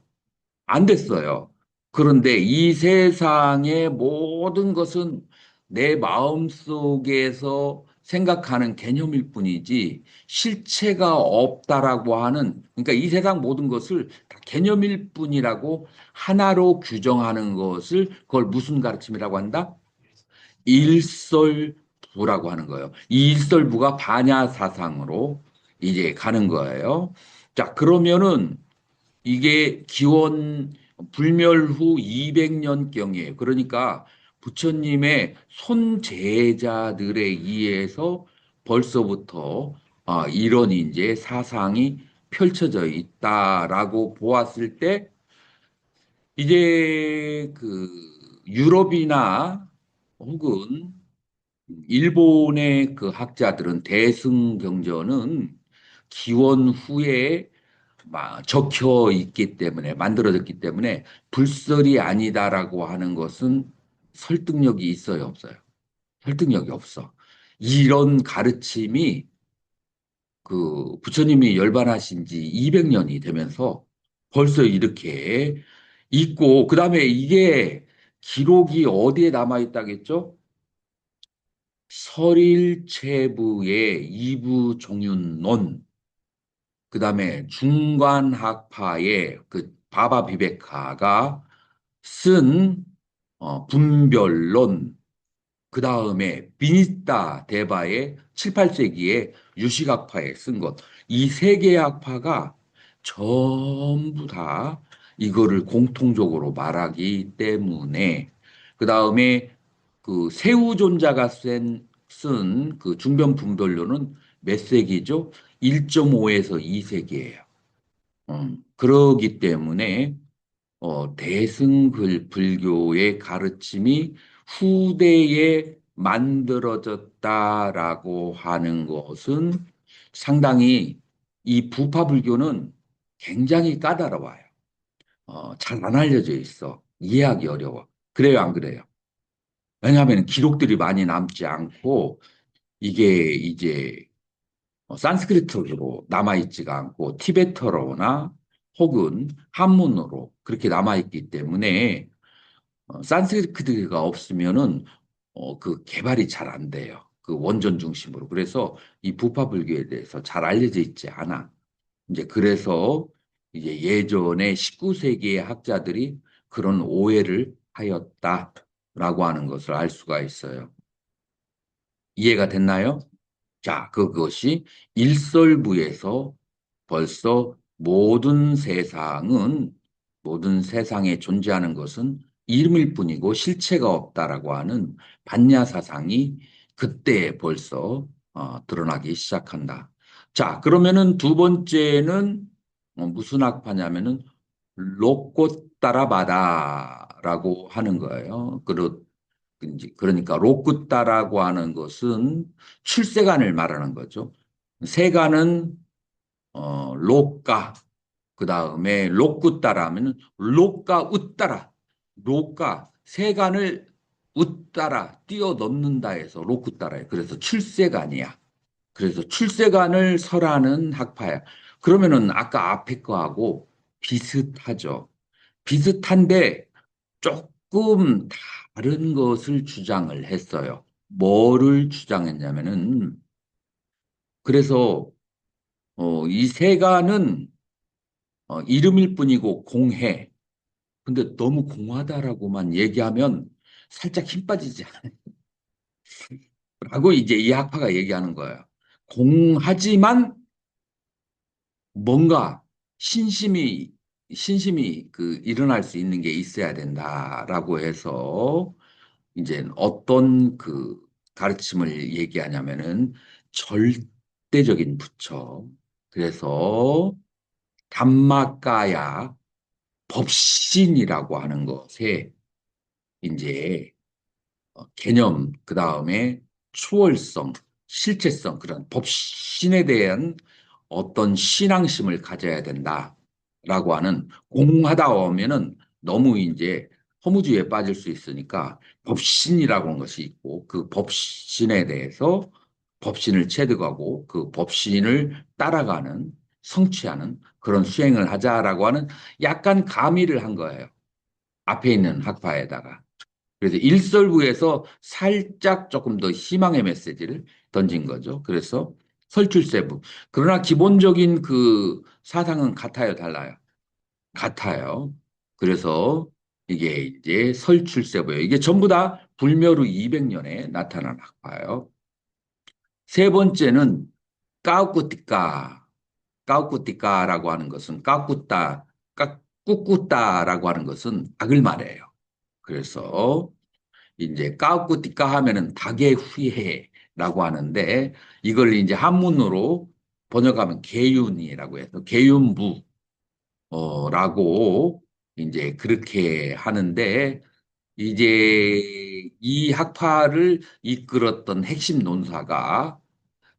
안 됐어요. 그런데 이 세상의 모든 것은 내 마음 속에서 생각하는 개념일 뿐이지 실체가 없다라고 하는, 그러니까 이 세상 모든 것을 다 개념일 뿐이라고 하나로 규정하는 것을 그걸 무슨 가르침이라고 한다? 일설부라고 하는 거예요. 이 일설부가 반야 사상으로 이제 가는 거예요. 자, 그러면은 이게 기원 불멸 후 200년경이에요. 그러니까 부처님의 손제자들에 의해서 벌써부터 이런 이제 사상이 펼쳐져 있다라고 보았을 때 이제 그 유럽이나 혹은 일본의 그 학자들은 대승경전은 기원 후에 적혀 있기 때문에 만들어졌기 때문에 불설이 아니다라고 하는 것은 설득력이 있어요, 없어요? 설득력이 없어. 이런 가르침이 그 부처님이 열반하신 지 200년이 되면서 벌써 이렇게 있고 그다음에 이게 기록이 어디에 남아 있다겠죠? 설일체부의 이부 종윤론 그다음에 중관학파의 그 바바 비베카가 쓴 분별론, 그다음에 비니타 데바의 7, 8세기에 유식학파에 쓴 것, 이 세 개의 학파가 전부 다 이거를 공통적으로 말하기 때문에 그다음에 그 세우존자가 쓴 그 중변 분별론은 몇 세기죠? 1.5에서 2세기예요. 그러기 때문에 대승글 불교의 가르침이 후대에 만들어졌다라고 하는 것은 상당히 이 부파 불교는 굉장히 까다로워요. 잘 안 알려져 있어. 이해하기 어려워. 그래요, 안 그래요? 왜냐하면 기록들이 많이 남지 않고 이게 이제 산스크리트로 남아있지가 않고 티베터로나 혹은 한문으로 그렇게 남아있기 때문에 산스크리트가 없으면은 그 개발이 잘 안 돼요. 그 원전 중심으로. 그래서 이 부파 불교에 대해서 잘 알려져 있지 않아. 이제 그래서 이제 예전에 19세기의 학자들이 그런 오해를 하였다라고 하는 것을 알 수가 있어요. 이해가 됐나요? 자, 그것이 일설부에서 벌써 모든 세상에 존재하는 것은 이름일 뿐이고 실체가 없다라고 하는 반야 사상이 그때 벌써 드러나기 시작한다. 자, 그러면은 두 번째는 무슨 학파냐면은 로꼬따라바다라고 하는 거예요. 그러니까 로쿠따라고 하는 것은 출세관을 말하는 거죠. 세관은 로까, 그 다음에 로쿠따라 하면은 로까 웃따라, 로까 세간을 웃따라 뛰어넘는다 해서 로쿠따라예요. 그래서 출세관이야. 그래서 출세관을 설하는 학파야. 그러면은 아까 앞에 거하고 비슷하죠. 비슷한데 조금 다른 것을 주장을 했어요. 뭐를 주장했냐면은 그래서 이 세간은 이름일 뿐이고 공해. 근데 너무 공하다라고만 얘기하면 살짝 힘 빠지지 않아요? 이제 이 학파가 얘기하는 거예요. 공하지만 뭔가 신심이 일어날 수 있는 게 있어야 된다라고 해서 이제 어떤 그 가르침을 얘기하냐면은 절대적인 부처. 그래서 담마가야 법신이라고 하는 것에 이제 개념, 그 다음에 초월성, 실체성, 그런 법신에 대한 어떤 신앙심을 가져야 된다라고 하는 공하다 오면은 너무 이제 허무주의에 빠질 수 있으니까 법신이라고 하는 것이 있고 그 법신에 대해서 법신을 체득하고 그 법신을 따라가는 성취하는 그런 수행을 하자라고 하는 약간 가미를 한 거예요. 앞에 있는 학파에다가. 그래서 일설부에서 살짝 조금 더 희망의 메시지를 던진 거죠. 그래서 설출세부. 그러나 기본적인 그 사상은 같아요, 달라요? 같아요. 그래서 이게 이제 설출세부예요. 이게 전부 다 불멸 후 200년에 나타난 학파예요. 세 번째는 까우꾸띠까. 까우꾸띠까라고 하는 것은 꾸꾸따라고 하는 것은 닭을 말해요. 그래서 이제 까우꾸띠까 하면은 닭의 후예라고 하는데 이걸 이제 한문으로 번역하면 계윤이라고 해서 계윤부라고 이제 그렇게 하는데 이제 이 학파를 이끌었던 핵심 논사가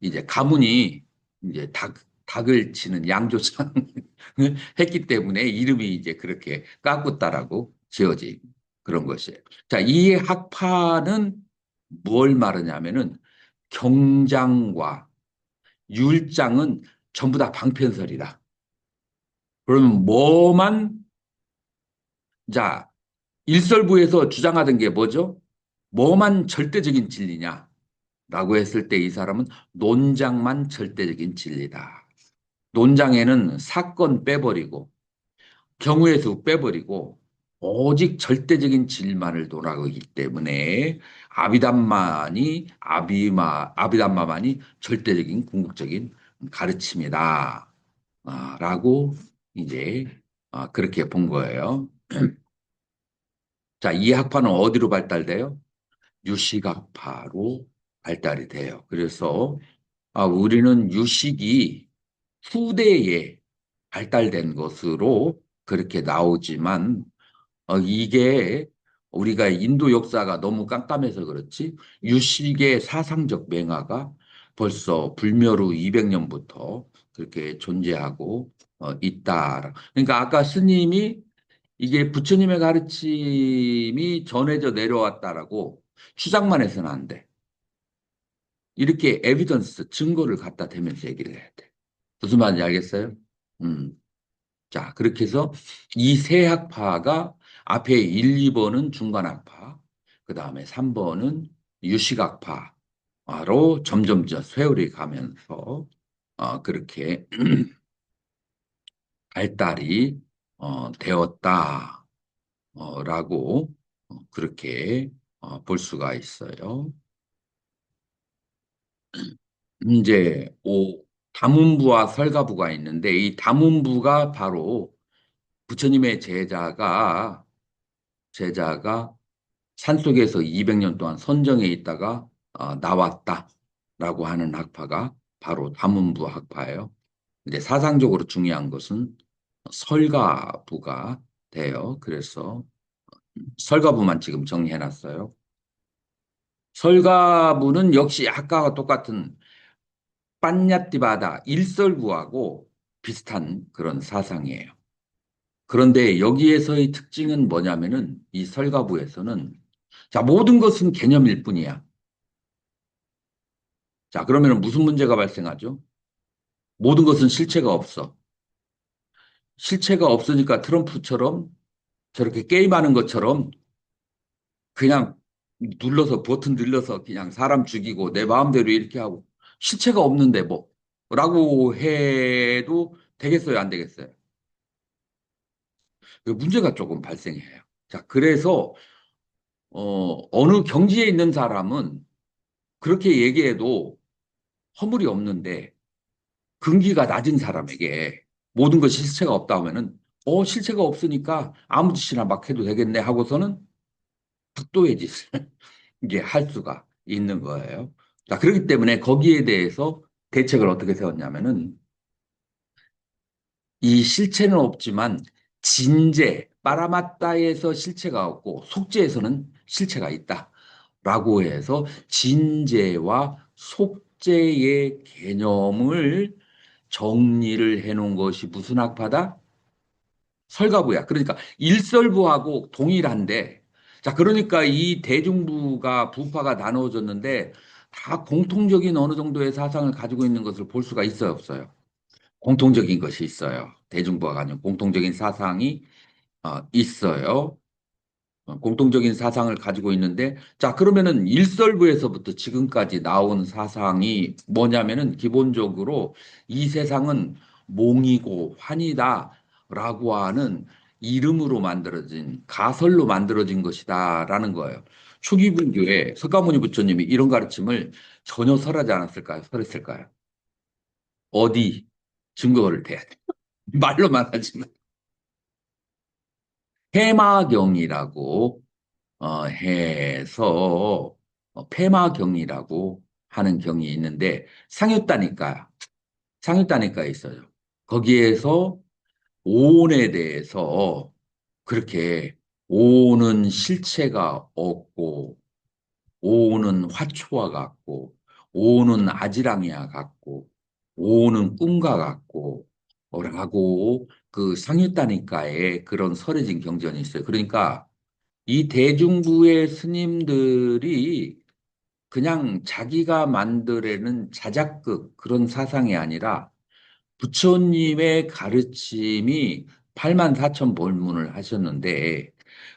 이제 가문이 이제 닭을 치는 양조장을 했기 때문에 이름이 이제 그렇게 까꾸따라고 지어진 그런 것이에요. 자, 이 학파는 뭘 말하냐면은 경장과 율장은 전부 다 방편설이다. 그러면 자, 일설부에서 주장하던 게 뭐죠? 뭐만 절대적인 진리냐? 라고 했을 때 이 사람은 논장만 절대적인 진리다. 논장에는 사건 빼버리고 경우의 수 빼버리고 오직 절대적인 진리만을 논하기 때문에 아비담마만이 절대적인 궁극적인 가르침이다. 라고 이제 그렇게 본 거예요. 자, 이 학파는 어디로 발달돼요? 유식학파로 발달이 돼요. 그래서 우리는 유식이 후대에 발달된 것으로 그렇게 나오지만 이게 우리가 인도 역사가 너무 깜깜해서 그렇지 유식의 사상적 맹아가 벌써 불멸 후 200년부터 그렇게 존재하고 있다. 그러니까 아까 스님이 이게 부처님의 가르침이 전해져 내려왔다라고 주장만 해서는 안 돼. 이렇게 에비던스, 증거를 갖다 대면서 얘기를 해야 돼. 무슨 말인지 알겠어요? 음. 자, 그렇게 해서 이 세 학파가 앞에 1, 2번은 중간학파, 그 다음에 3번은 유식학파로 점점 세월이 가면서 그렇게 발달이 되었다라고 그렇게 볼 수가 있어요. 이제 다문부와 설가부가 있는데 이 다문부가 바로 부처님의 제자가 제자가 산속에서 200년 동안 선정해 있다가 나왔다라고 하는 학파가 바로 다문부 학파예요. 근데 사상적으로 중요한 것은 설가부가 돼요. 그래서 설가부만 지금 정리해 놨어요. 설가부는 역시 아까와 똑같은 빠냐띠바다 일설부하고 비슷한 그런 사상이에요. 그런데 여기에서의 특징은 뭐냐면은 이 설가부에서는 자, 모든 것은 개념일 뿐이야. 자, 그러면 무슨 문제가 발생하죠? 모든 것은 실체가 없어. 실체가 없으니까 트럼프처럼 저렇게 게임하는 것처럼 그냥 버튼 눌러서 그냥 사람 죽이고 내 마음대로 이렇게 하고 실체가 없는데 뭐 라고 해도 되겠어요, 안 되겠어요? 그 문제가 조금 발생해요. 자, 그래서 어느 경지에 있는 사람은 그렇게 얘기해도 허물이 없는데 근기가 낮은 사람에게 모든 것이 실체가 없다 하면은 실체가 없으니까 아무 짓이나 막 해도 되겠네 하고서는 극도의 짓을 이제 할 수가 있는 거예요. 자, 그렇기 때문에 거기에 대해서 대책을 어떻게 세웠냐면은 이 실체는 없지만 진재, 빠라마따에서 실체가 없고 속재에서는 실체가 있다라고 해서 진재와 속재의 개념을 정리를 해놓은 것이 무슨 학파다? 설가부야. 그러니까 일설부하고 동일한데, 자, 그러니까 이 대중부가 부파가 나누어졌는데 다 공통적인 어느 정도의 사상을 가지고 있는 것을 볼 수가 있어요, 없어요? 공통적인 것이 있어요. 대중부가 가진 공통적인 사상이 있어요. 공통적인 사상을 가지고 있는데, 자, 그러면은 일설부에서부터 지금까지 나온 사상이 뭐냐면은 기본적으로 이 세상은 몽이고 환이다라고 하는 이름으로 만들어진, 가설로 만들어진 것이다라는 거예요. 초기불교에 석가모니 부처님이 이런 가르침을 전혀 설하지 않았을까요? 설했을까요? 어디 증거를 대야 돼. 말로만 하지만. 해마경이라고 해서 폐마경이라고 하는 경이 있는데 상유다니까 있어요. 거기에서 오온에 대해서 그렇게 오온은 실체가 없고 오온은 화초와 같고 오온은 아지랑이와 같고 오온은 꿈과 같고 라고 그 상유다니까에 그런 설해진 경전이 있어요. 그러니까 이 대중부의 스님들이 그냥 자기가 만들어낸 자작극 그런 사상이 아니라 부처님의 가르침이 8만 4천 본문을 하셨는데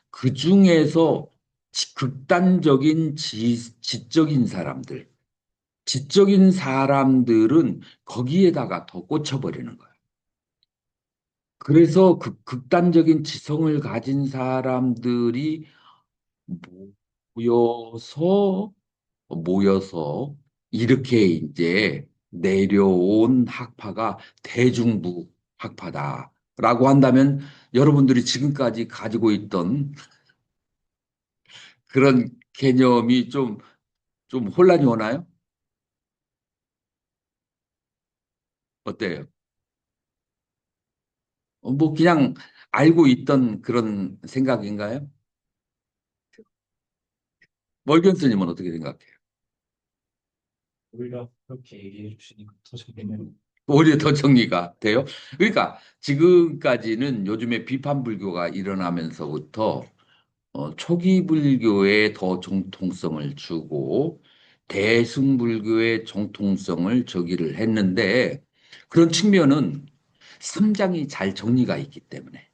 그 중에서 극단적인 지적인 사람들, 지적인 사람들은 거기에다가 더 꽂혀버리는 거예요. 그래서 그 극단적인 지성을 가진 사람들이 모여서 모여서 이렇게 이제 내려온 학파가 대중부 학파다라고 한다면 여러분들이 지금까지 가지고 있던 그런 개념이 좀 혼란이 오나요? 어때요? 뭐 그냥 알고 있던 그런 생각인가요? 멀견 스님은 어떻게 생각해요? 오히려 그렇게 얘기해 주시니까 더 재밌네요. 오히려 더 정리가 돼요. 그러니까 지금까지는 요즘에 비판 불교가 일어나면서부터 초기 불교에 더 정통성을 주고 대승불교의 정통성을 저기를 했는데 그런 측면은 삼장이 잘 정리가 있기 때문에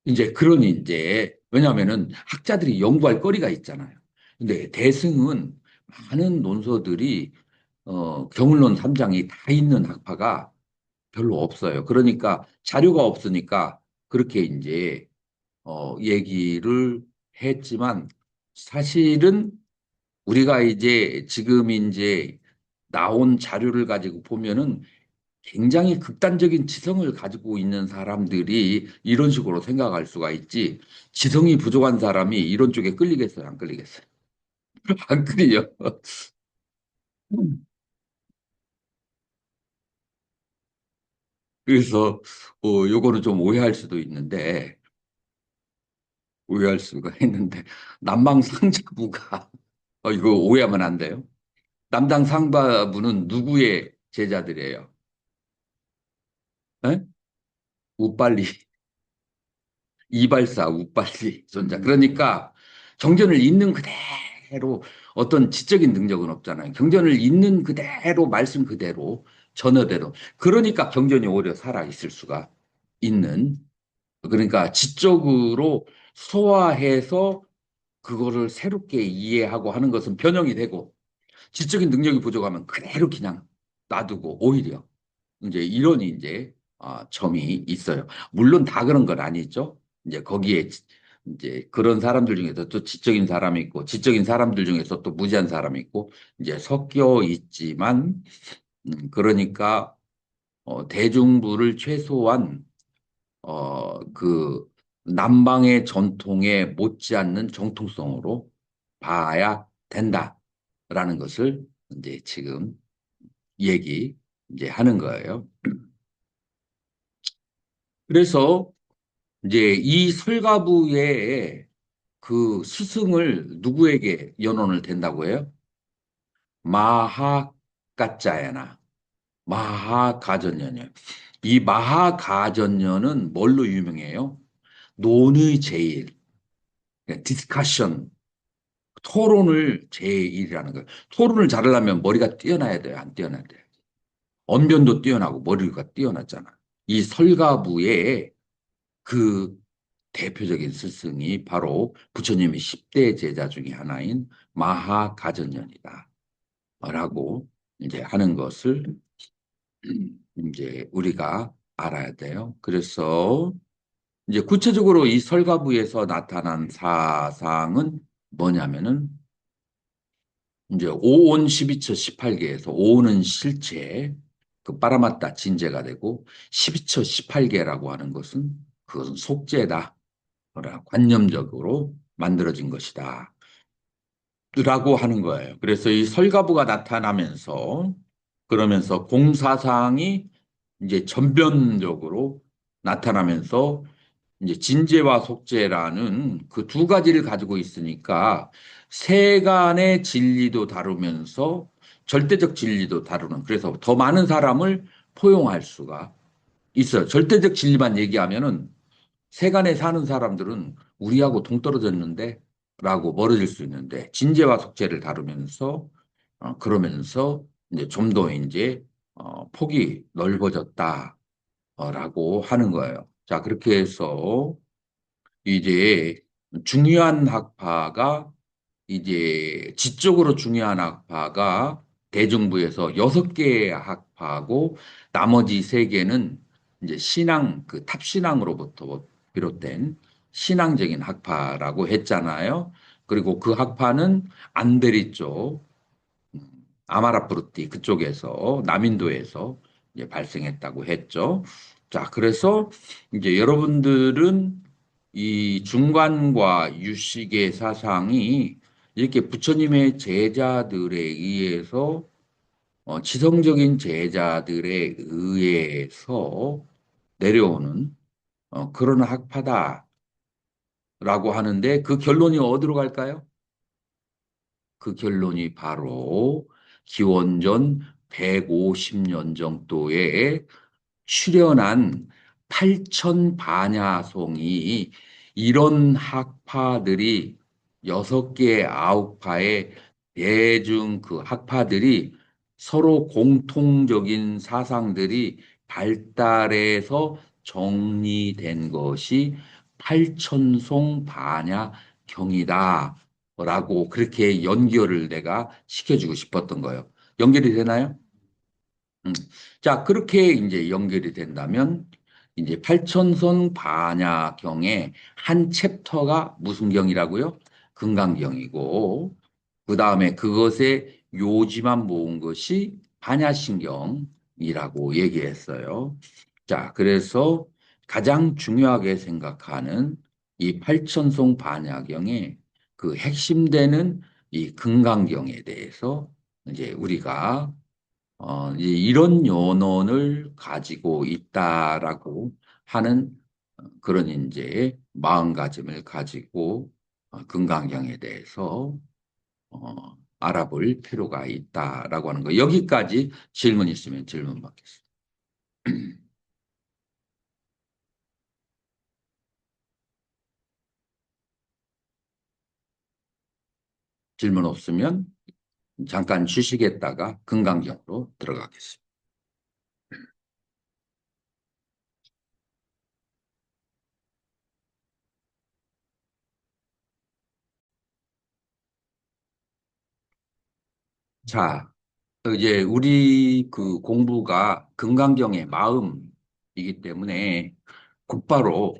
이제 그러니 이제 왜냐하면은 학자들이 연구할 거리가 있잖아요. 근데 대승은 많은 논서들이 경을론 3장이 다 있는 학파가 별로 없어요. 그러니까 자료가 없으니까 그렇게 이제 얘기를 했지만 사실은 우리가 이제 지금 이제 나온 자료를 가지고 보면은 굉장히 극단적인 지성을 가지고 있는 사람들이 이런 식으로 생각할 수가 있지. 지성이 부족한 사람이 이런 쪽에 끌리겠어요? 안 끌리겠어요? 안 끌려. 그래서 요거는 좀 오해할 수도 있는데 오해할 수가 있는데 남방 상자부가 이거 오해하면 안 돼요. 남당 상바부는 누구의 제자들이에요? 에? 우빨리 이발사 우빨리 손자. 그러니까 경전을 있는 그대로 어떤 지적인 능력은 없잖아요. 경전을 있는 그대로 말씀 그대로 전어대로. 그러니까 경전이 오히려 살아 있을 수가 있는. 그러니까 지적으로 소화해서 그거를 새롭게 이해하고 하는 것은 변형이 되고 지적인 능력이 부족하면 그대로 그냥 놔두고 오히려 이제 이런 이제 점이 있어요. 물론 다 그런 건 아니죠. 이제 거기에 이제 그런 사람들 중에서 또 지적인 사람이 있고 지적인 사람들 중에서 또 무지한 사람이 있고 이제 섞여 있지만 그러니까 대중부를 최소한 그 남방의 전통에 못지않는 정통성으로 봐야 된다라는 것을 이제 지금 얘기 이제 하는 거예요. 그래서 이제 이 설가부의 그 스승을 누구에게 연원을 댄다고 해요? 마하가짜야나, 마하가전연이요. 이 마하가전연은 뭘로 유명해요? 논의 제일, 디스커션, 토론을 제일이라는 거예요. 토론을 잘하려면 머리가 뛰어나야 돼요? 안 뛰어나야 돼요? 언변도 뛰어나고 머리가 뛰어났잖아. 이 설가부의 그 대표적인 스승이 바로 부처님의 10대 제자 중에 하나인 마하가전연이다. 라고 이제 하는 것을 이제 우리가 알아야 돼요. 그래서 이제 구체적으로 이 설가부에서 나타난 사상은 뭐냐면은 이제 오온 12처 18개에서 오온은 실체, 그 빠라마따 진제가 되고 12처 18개라고 하는 것은 그것은 속죄다. 관념적으로 만들어진 것이다. 라고 하는 거예요. 그래서 이 설가부가 나타나면서 그러면서 공사상이 이제 전변적으로 나타나면서 이제 진죄와 속죄라는 그 두 가지를 가지고 있으니까 세간의 진리도 다루면서 절대적 진리도 다루는 그래서 더 많은 사람을 포용할 수가 있어요. 절대적 진리만 얘기하면은 세간에 사는 사람들은 우리하고 동떨어졌는데 라고 멀어질 수 있는데 진죄와 속죄를 다루면서 그러면서 이제 좀 더 이제 폭이 넓어졌다라고 하는 거예요. 자, 그렇게 해서 이제 중요한 학파가 이제 지적으로 중요한 학파가 대중부에서 6개의 학파고 나머지 3개는 이제 신앙, 그 탑신앙으로부터 비롯된 신앙적인 학파라고 했잖아요. 그리고 그 학파는 안데리 쪽, 아마라푸르티 그쪽에서 남인도에서 이제 발생했다고 했죠. 자, 그래서 이제 여러분들은 이 중관과 유식의 사상이 이렇게 부처님의 제자들에 의해서 지성적인 제자들에 의해서 내려오는 그런 학파다라고 하는데 그 결론이 어디로 갈까요? 그 결론이 바로 기원전 150년 정도에 출현한 팔천반야송이 이런 학파들이 6개, 9파의 대중 그 학파들이 서로 공통적인 사상들이 발달해서 정리된 것이 팔천송 반야경이다. 라고 그렇게 연결을 내가 시켜주고 싶었던 거예요. 연결이 되나요? 음. 자, 그렇게 이제 연결이 된다면 이제 팔천선 반야경의 한 챕터가 무슨 경이라고요? 금강경이고 그 다음에 그것의 요지만 모은 것이 반야신경 이라고 얘기했어요. 자, 그래서 가장 중요하게 생각하는 이 팔천송 반야경의 그 핵심되는 이 금강경에 대해서 이제 우리가 이제 이런 연원을 가지고 있다라고 하는 그런 이제 마음가짐을 가지고 금강경에 대해서 알아볼 필요가 있다라고 하는 거. 여기까지 질문 있으면 질문 받겠습니다. 질문 없으면 잠깐 쉬시겠다가 금강경으로 들어가겠습니다. 자, 이제 우리 그 공부가 금강경의 마음이기 때문에 곧바로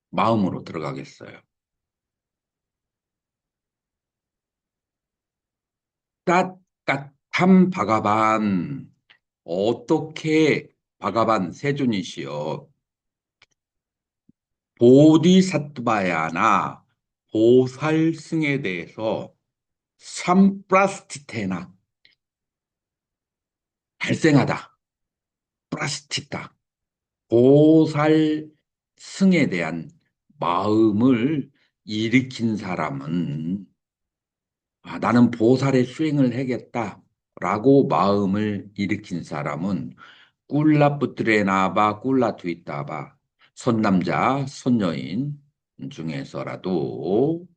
마음으로 들어가겠어요. 따까탐 바가반 어떻게 바가반 세존이시여 보디사트바야나 보살승에 대해서 삼프라스티테나 발생하다 프라스티타 보살승에 대한 마음을 일으킨 사람은 나는 보살의 수행을 하겠다라고 마음을 일으킨 사람은 꿀라뿌트레나바 꿀라투이타바 선남자 선여인 중에서라도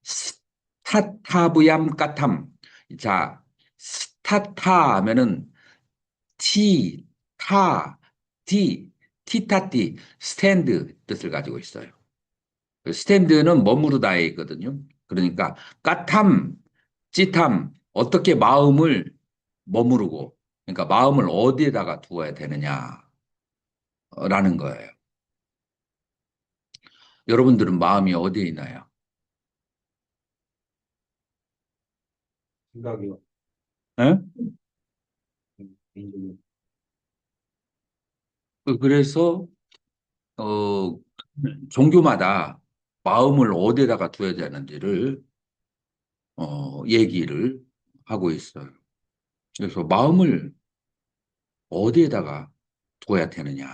스타타브얌 까탐 자 스타타 하면은 티, 타, 티, 티타티 스탠드 뜻을 가지고 있어요. 스탠드는 머무르다에 있거든요. 그러니까 까탐, 찌탐 어떻게 마음을 머무르고 그러니까 마음을 어디에다가 두어야 되느냐라는 거예요. 여러분들은 마음이 어디에 있나요? 생각이요. 예? 개인적인 그래서 어, 종교마다 마음을 어디에다가 두어야 되는지를 얘기를 하고 있어요. 그래서 마음을 어디에다가 둬야 되느냐,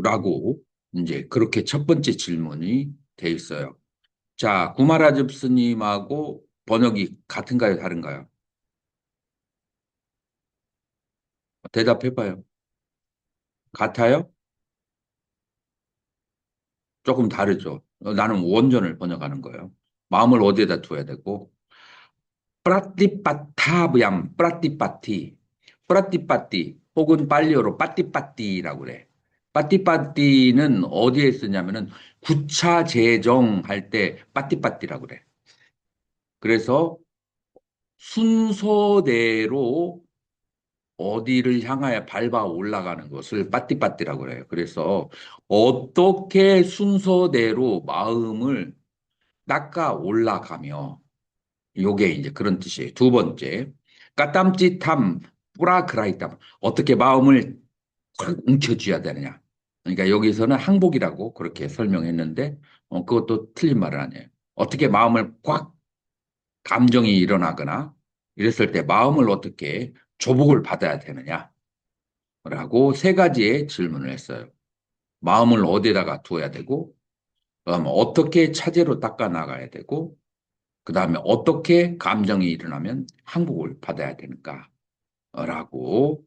라고 이제 그렇게 첫 번째 질문이 돼 있어요. 자, 구마라집 스님하고 번역이 같은가요, 다른가요? 대답해봐요. 같아요? 조금 다르죠. 나는 원전을 번역하는 거예요. 마음을 어디에다 둬야 되고, 프라티파타브얌, 프라티파티, 프라티파티, 혹은 빨리어로 빠띠빠띠라고 그래. 빠띠빠띠는 어디에 쓰냐면은 구차 재정 할 때 빠띠빠띠라고 그래. 그래서 순서대로 어디를 향하여 밟아 올라가는 것을 빠띠빠띠라고 그래요. 그래서 어떻게 순서대로 마음을 닦아 올라가며 요게 이제 그런 뜻이에요. 두 번째, 까땀찌탐 뿌라그라이탐 어떻게 마음을 탁 움켜쥐어야 되느냐. 그러니까 여기서는 항복이라고 그렇게 설명했는데 그것도 틀린 말은 아니에요. 어떻게 마음을 꽉 감정이 일어나거나 이랬을 때 마음을 어떻게 조복을 받아야 되느냐라고 세 가지의 질문을 했어요. 마음을 어디에다가 두어야 되고, 그다음에 어떻게 차제로 닦아 나가야 되고, 그 다음에 어떻게 감정이 일어나면 항복을 받아야 되는가라고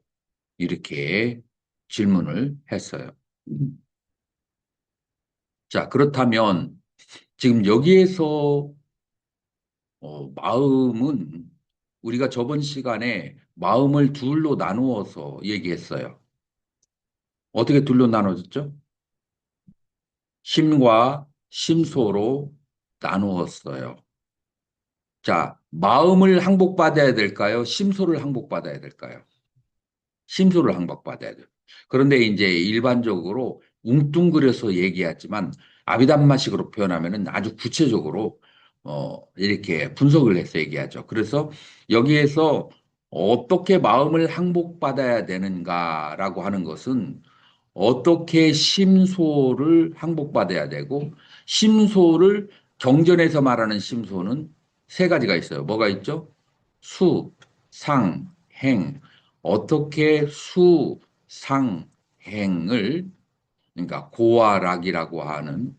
이렇게 질문을 했어요. 자, 그렇다면 지금 여기에서 마음은 우리가 저번 시간에 마음을 둘로 나누어서 얘기했어요. 어떻게 둘로 나눠졌죠? 심과 심소로 나누었어요. 자, 마음을 항복받아야 될까요? 심소를 항복받아야 될까요? 심소를 항복받아야 돼요. 그런데 이제 일반적으로 웅뚱그려서 얘기하지만 아비담마식으로 표현하면은 아주 구체적으로 이렇게 분석을 해서 얘기하죠. 그래서 여기에서 어떻게 마음을 항복받아야 되는가라고 하는 것은 어떻게 심소를 항복받아야 되고, 심소를 경전에서 말하는 심소는 세 가지가 있어요. 뭐가 있죠? 수, 상, 행. 어떻게 수, 상, 행을, 그러니까 고와 락이라고 하는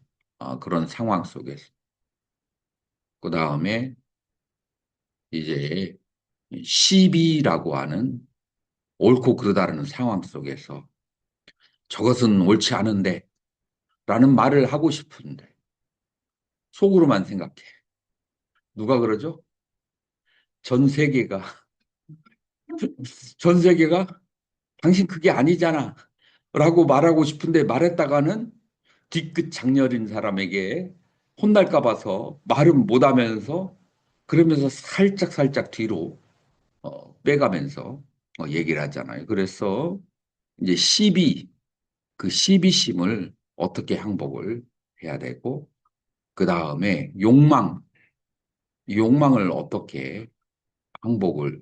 그런 상황 속에서. 그 다음에 이제 시비라고 하는 옳고 그르다라는 상황 속에서 저것은 옳지 않은데 라는 말을 하고 싶은데 속으로만 생각해. 누가 그러죠? 전 세계가, 전 세계가 당신 그게 아니잖아 라고 말하고 싶은데 말했다가는 뒤끝 장렬인 사람에게 혼날까 봐서 말은 못하면서 그러면서 살짝 살짝 뒤로 빼가면서 얘기를 하잖아요. 그래서 이제 시비, 그 시비심을 어떻게 항복을 해야 되고, 그 다음에 욕망, 욕망을 어떻게 항복을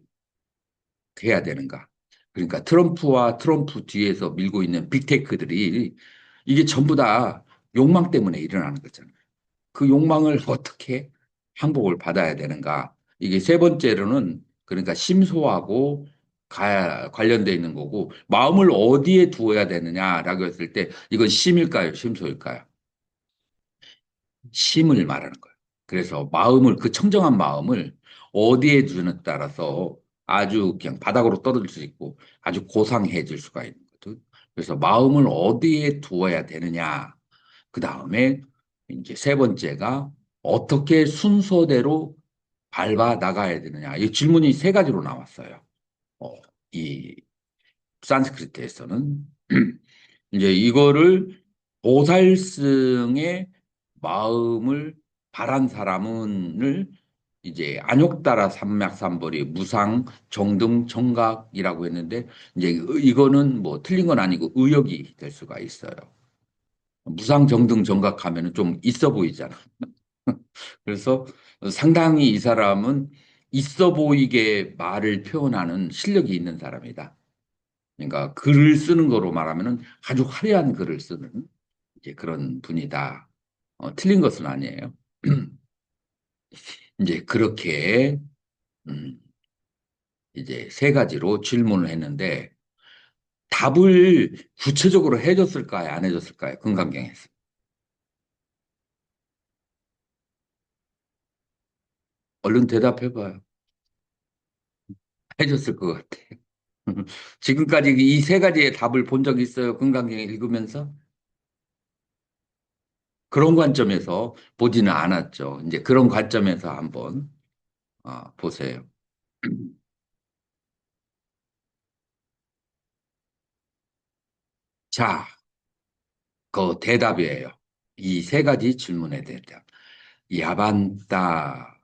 해야 되는가. 그러니까 트럼프와 트럼프 뒤에서 밀고 있는 빅테크들이 이게 전부 다 욕망 때문에 일어나는 거잖아요. 그 욕망을 어떻게 항복을 받아야 되는가. 이게 세 번째로는 그러니까 심소하고 관련되어 있는 거고 마음을 어디에 두어야 되느냐라고 했을 때 이건 심일까요? 심소일까요? 심을 말하는 거예요. 그래서 마음을, 그 청정한 마음을 어디에 두느냐에 따라서 아주 그냥 바닥으로 떨어질 수 있고 아주 고상해질 수가 있는 거거든. 그래서 마음을 어디에 두어야 되느냐. 그 다음에 이제 세 번째가 어떻게 순서대로 밟아 나가야 되느냐. 이 질문이 세 가지로 나왔어요. 어, 이 산스크리트에서는. 이제 이거를 보살승의 마음을 바란 사람을 이제 안욕따라 삼맥삼벌이 무상, 정등, 정각이라고 했는데 이제 이거는 뭐 틀린 건 아니고 의역이 될 수가 있어요. 무상, 정등, 정각하면은 좀 있어 보이잖아. 그래서 상당히 이 사람은 있어 보이게 말을 표현하는 실력이 있는 사람이다. 그러니까 글을 쓰는 거로 말하면은 아주 화려한 글을 쓰는 이제 그런 분이다. 틀린 것은 아니에요. 이제 그렇게 음, 이제 세 가지로 질문을 했는데 답을 구체적으로 해줬을까요? 안 해줬을까요? 금강경에서. 얼른 대답해봐요. 해줬을 것 같아요. 지금까지 이 세 가지의 답을 본 적 있어요? 금강경 읽으면서? 그런 관점에서 보지는 않았죠. 이제 그런 관점에서 한번 보세요. 자, 그 대답이에요. 이 세 가지 질문에 대답. 야반따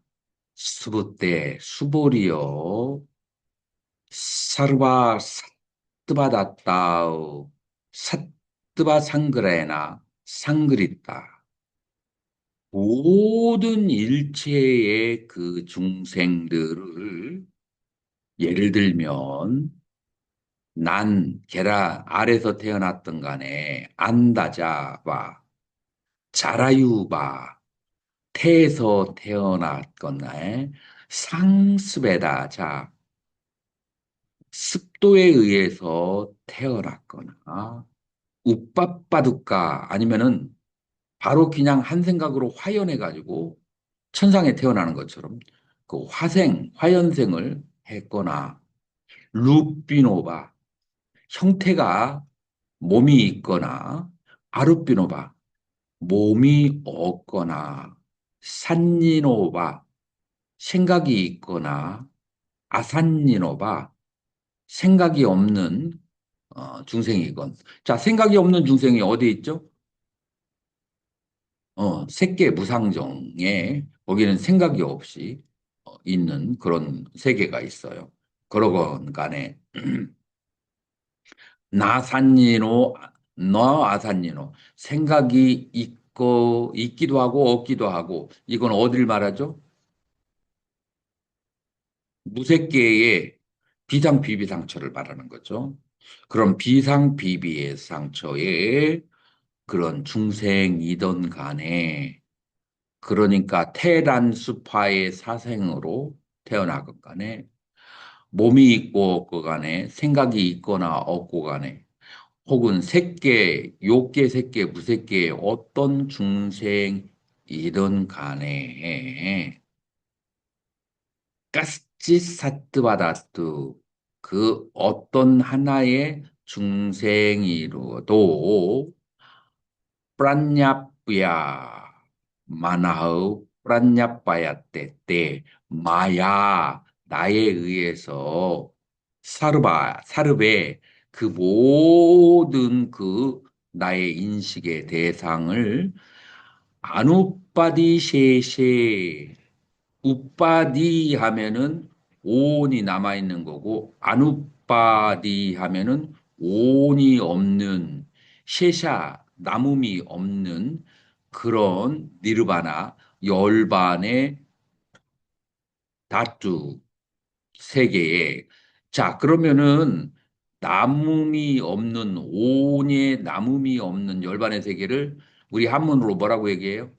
수부때 수보리요 사르바 사뜨바다따우 사뜨바 상그레나 상그리따 모든 일체의 그 중생들을 예를 들면 난 게라 아래서 태어났던 간에 안다자바 자라유바 태에서 태어났거나 상습에다 자 습도에 의해서 태어났거나 우빠빠두까 아니면은 바로 그냥 한 생각으로 화연해 가지고 천상에 태어나는 것처럼 그 화생 화연생을 했거나 루비노바 형태가 몸이 있거나 아루비노바 몸이 없거나 산니노바 생각이 있거나 아산니노바 생각이 없는 중생이건. 자, 생각이 없는 중생이 어디 있죠? 세계 무상정에 거기는 생각이 없이 있는 그런 세계가 있어요. 그러건 간에 나산니노, 너 아산니노 생각이 있기도 하고 없기도 하고 이건 어딜 말하죠? 무색계의 비상 비비 상처를 말하는 거죠. 그럼 비상 비비의 상처에 그런 중생이든 간에 그러니까 테란 수파의 사생으로 태어나건 간에 몸이 있고 없고 간에 생각이 있거나 없고 간에 혹은 색계, 욕계, 색계, 무색계의 어떤 중생이든 간에 까스치사뜨바다뚜 그 어떤 하나의 중생이로도 프란냐뿌야 마나흐 프란냐빠야 때때 마야 나에 의해서 사르베 그 모든 그 나의 인식의 대상을 아누빠디셰셰 우빠디 하면은 오온이 남아 있는 거고 아누빠디 하면은 오온이 없는 셰샤 남음이 없는 그런 니르바나 열반의 다투 세계에 자 그러면은 남음이 없는 오온의 남음이 없는 열반의 세계를 우리 한문으로 뭐라고 얘기해요?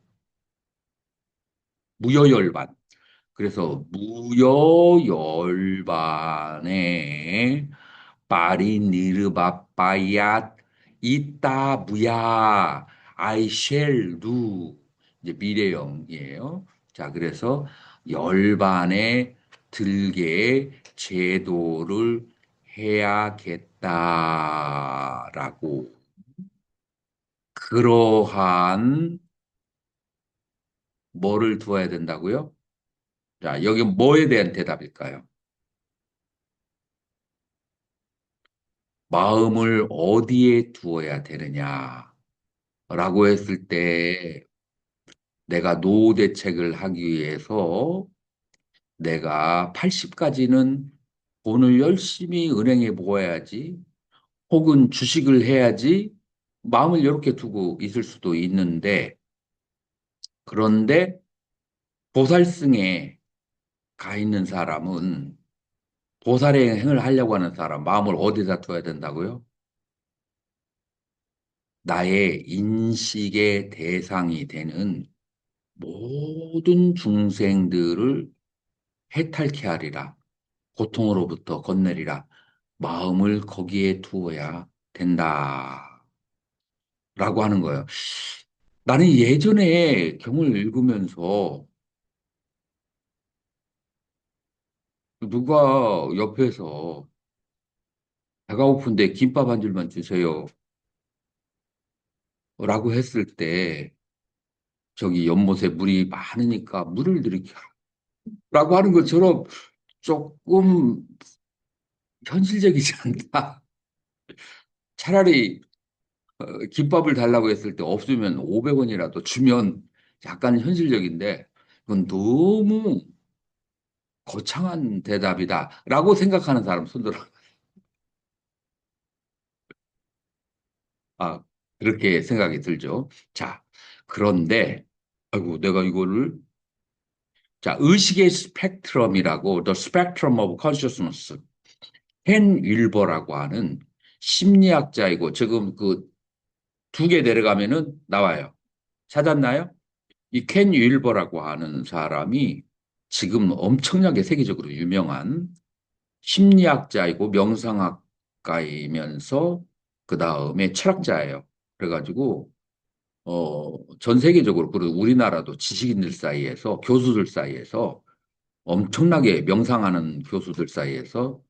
무여열반. 그래서 무여열반에 파리니르바빠얏 이따부야 I shall do 이제 미래형이에요. 자, 그래서 열반에 들게 제도를 해야겠다라고 그러한 뭐를 두어야 된다고요? 자, 여기 뭐에 대한 대답일까요? 마음을 어디에 두어야 되느냐라고 했을 때 내가 노후 대책을 하기 위해서 내가 80까지는 돈을 열심히 은행에 모아야지 혹은 주식을 해야지 마음을 이렇게 두고 있을 수도 있는데 그런데 보살승에 가 있는 사람은 보살의 행을 하려고 하는 사람 마음을 어디다 둬야 된다고요? 나의 인식의 대상이 되는 모든 중생들을 해탈케 하리라. 고통으로부터 건네리라. 마음을 거기에 두어야 된다. 라고 하는 거예요. 나는 예전에 경을 읽으면서 누가 옆에서 배가 고픈데 김밥 한 줄만 주세요. 라고 했을 때 저기 연못에 물이 많으니까 물을 들이켜. 라고 하는 것처럼 조금 현실적이지 않다. 차라리 김밥을 달라고 했을 때 없으면 500원이라도 주면 약간 현실적인데 그건 너무 거창한 대답이다라고 생각하는 사람 손들어. 아, 그렇게 생각이 들죠. 자, 그런데 아이고 내가 이거를 자, 의식의 스펙트럼이라고 The Spectrum of Consciousness 켄 윌버라고 하는 심리학자이고 지금 그 두 개 내려가면은 나와요. 찾았나요? 이 켄 윌버라고 하는 사람이 지금 엄청나게 세계적으로 유명한 심리학자이고 명상학가이면서 그 다음에 철학자예요. 그래가지고 전 세계적으로 그리고 우리나라도 지식인들 사이에서 교수들 사이에서 엄청나게 명상하는 교수들 사이에서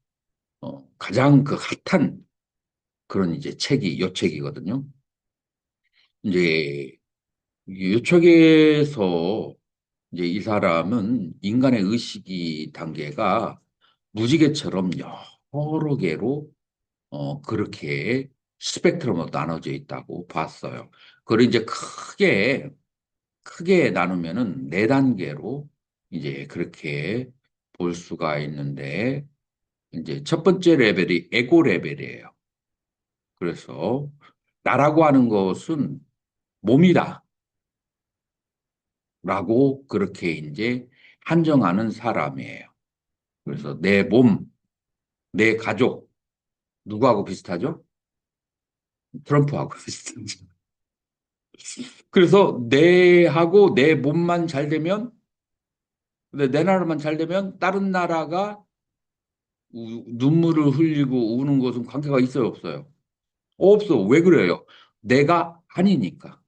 가장 그 핫한 그런 이제 책이 요 책이거든요. 이제 요 책에서 이제 이 사람은 인간의 의식이 단계가 무지개처럼 여러 개로 그렇게 스펙트럼으로 나눠져 있다고 봤어요. 그걸 이제 크게 나누면은 네 단계로 이제 그렇게 볼 수가 있는데 이제 첫 번째 레벨이 에고 레벨이에요. 그래서 나라고 하는 것은 몸이다. 라고 그렇게 이제 한정하는 사람이에요. 그래서 내 몸, 내 가족, 누구하고 비슷하죠? 트럼프하고 비슷하죠. 그래서 내하고 내 몸만 잘 되면, 근데 내 나라만 잘 되면 다른 나라가 눈물을 흘리고 우는 것은 관계가 있어요, 없어요? 없어. 왜 그래요? 내가 아니니까.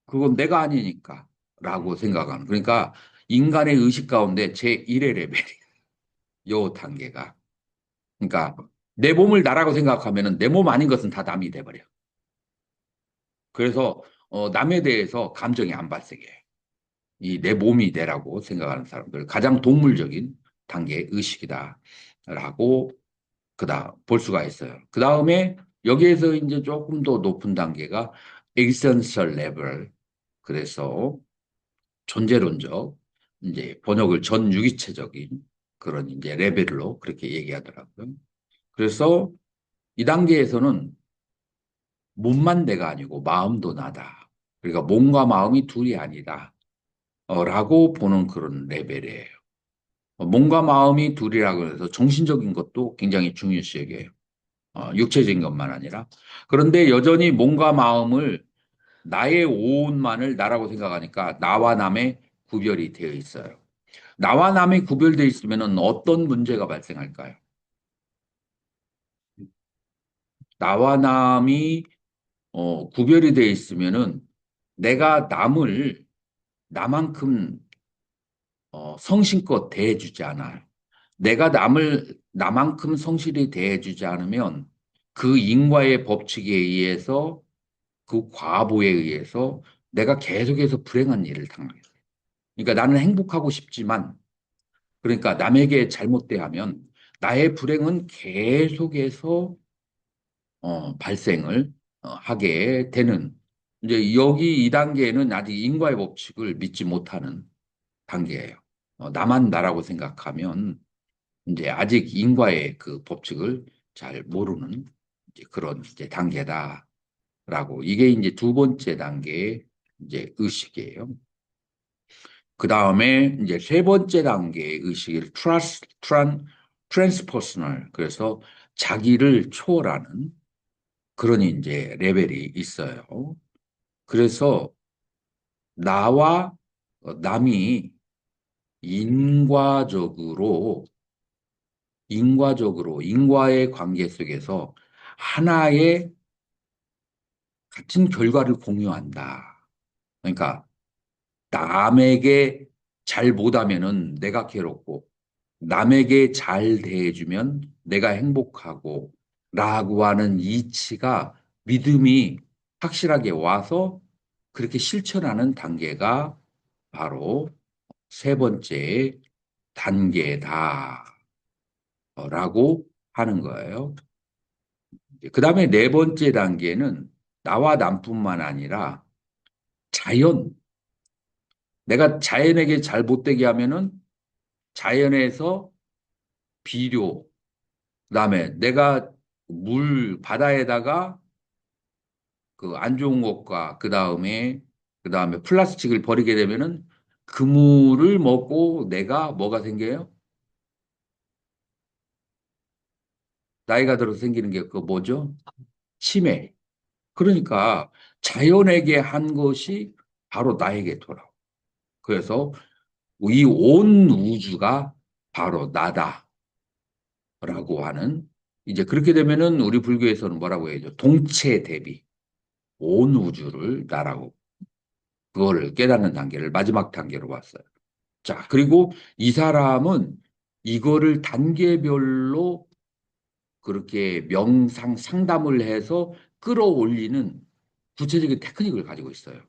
그건 내가 아니니까. 라고 생각하는. 그러니까 인간의 의식 가운데 제1의 레벨이 요 단계가. 그러니까 내 몸을 나라고 생각하면은 내 몸 아닌 것은 다 남이 돼버려. 그래서 남에 대해서 감정이 안 발생해. 이 내 몸이 내라고 생각하는 사람들 가장 동물적인 단계의 의식이다라고 그다 볼 수가 있어요. 그 다음에 여기에서 이제 조금 더 높은 단계가 existential level. 그래서 존재론적 이제 번역을 전 유기체적인 그런 이제 레벨로 그렇게 얘기하더라고요. 그래서 이 단계에서는 몸만 내가 아니고 마음도 나다. 그러니까 몸과 마음이 둘이 아니다. 라고 보는 그런 레벨이에요. 몸과 마음이 둘이라고 해서 정신적인 것도 굉장히 중요시 여겨요. 육체적인 것만 아니라. 그런데 여전히 몸과 마음을 나의 오온만을 나라고 생각하니까 나와 남의 구별이 되어 있어요. 나와 남이 구별되어 있으면 어떤 문제가 발생할까요? 나와 남이 구별이 되어 있으면은 내가 남을 나만큼 성심껏 대해주지 않아요. 내가 남을 나만큼 성실히 대해주지 않으면 그 인과의 법칙에 의해서 그 과보에 의해서 내가 계속해서 불행한 일을 당하게 돼요. 그러니까 나는 행복하고 싶지만 그러니까 남에게 잘못대하면 나의 불행은 계속해서 발생을 하게 되는 이제 여기 이 단계에는 아직 인과의 법칙을 믿지 못하는 단계예요. 나만 나라고 생각하면 이제 아직 인과의 그 법칙을 잘 모르는 이제 그런 이제 단계다라고 이게 이제 두 번째 단계의 이제 의식이에요. 그 다음에 이제 세 번째 단계의 의식을 트랜스퍼스널 그래서 자기를 초월하는 그런 이제 레벨이 있어요. 그래서 나와 남이 인과적으로 인과의 관계 속에서 하나의 같은 결과를 공유한다. 그러니까 남에게 잘 못하면은 내가 괴롭고 남에게 잘 대해주면 내가 행복하고 라고 하는 이치가 믿음이 확실하게 와서 그렇게 실천하는 단계가 바로 세 번째 단계다라고 하는 거예요. 그 다음에 네 번째 단계는 나와 남뿐만 아니라 자연. 내가 자연에게 잘 못되게 하면은 자연에서 비료, 그다음에 내가 바다에다가 그 안 좋은 것과 그다음에 플라스틱을 버리게 되면은 그 물을 먹고 내가 뭐가 생겨요? 나이가 들어서 생기는 게 그 뭐죠? 치매. 그러니까 자연에게 한 것이 바로 나에게 돌아오. 그래서 이 온 우주가 바로 나다라고 하는 이제 그렇게 되면은 우리 불교에서는 뭐라고 해야죠? 동체 대비 온 우주를 나라고 그거를 깨닫는 단계를 마지막 단계로 봤어요. 자, 그리고 이 사람은 이거를 단계별로 그렇게 명상 상담을 해서 끌어올리는 구체적인 테크닉을 가지고 있어요.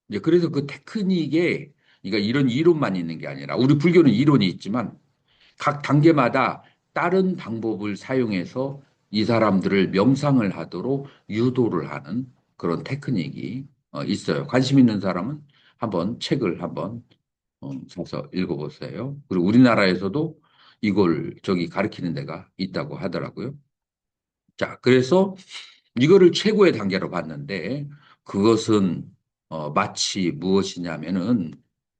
이제 그래서 그 테크닉에 그러니까 이런 이론만 있는 게 아니라 우리 불교는 이론이 있지만 각 단계마다 다른 방법을 사용해서 이 사람들을 명상을 하도록 유도를 하는 그런 테크닉이 있어요. 관심 있는 사람은 한번 책을 한번 사서 읽어보세요. 그리고 우리나라에서도 이걸 저기 가르치는 데가 있다고 하더라고요. 자, 그래서 이거를 최고의 단계로 봤는데 그것은 마치 무엇이냐면은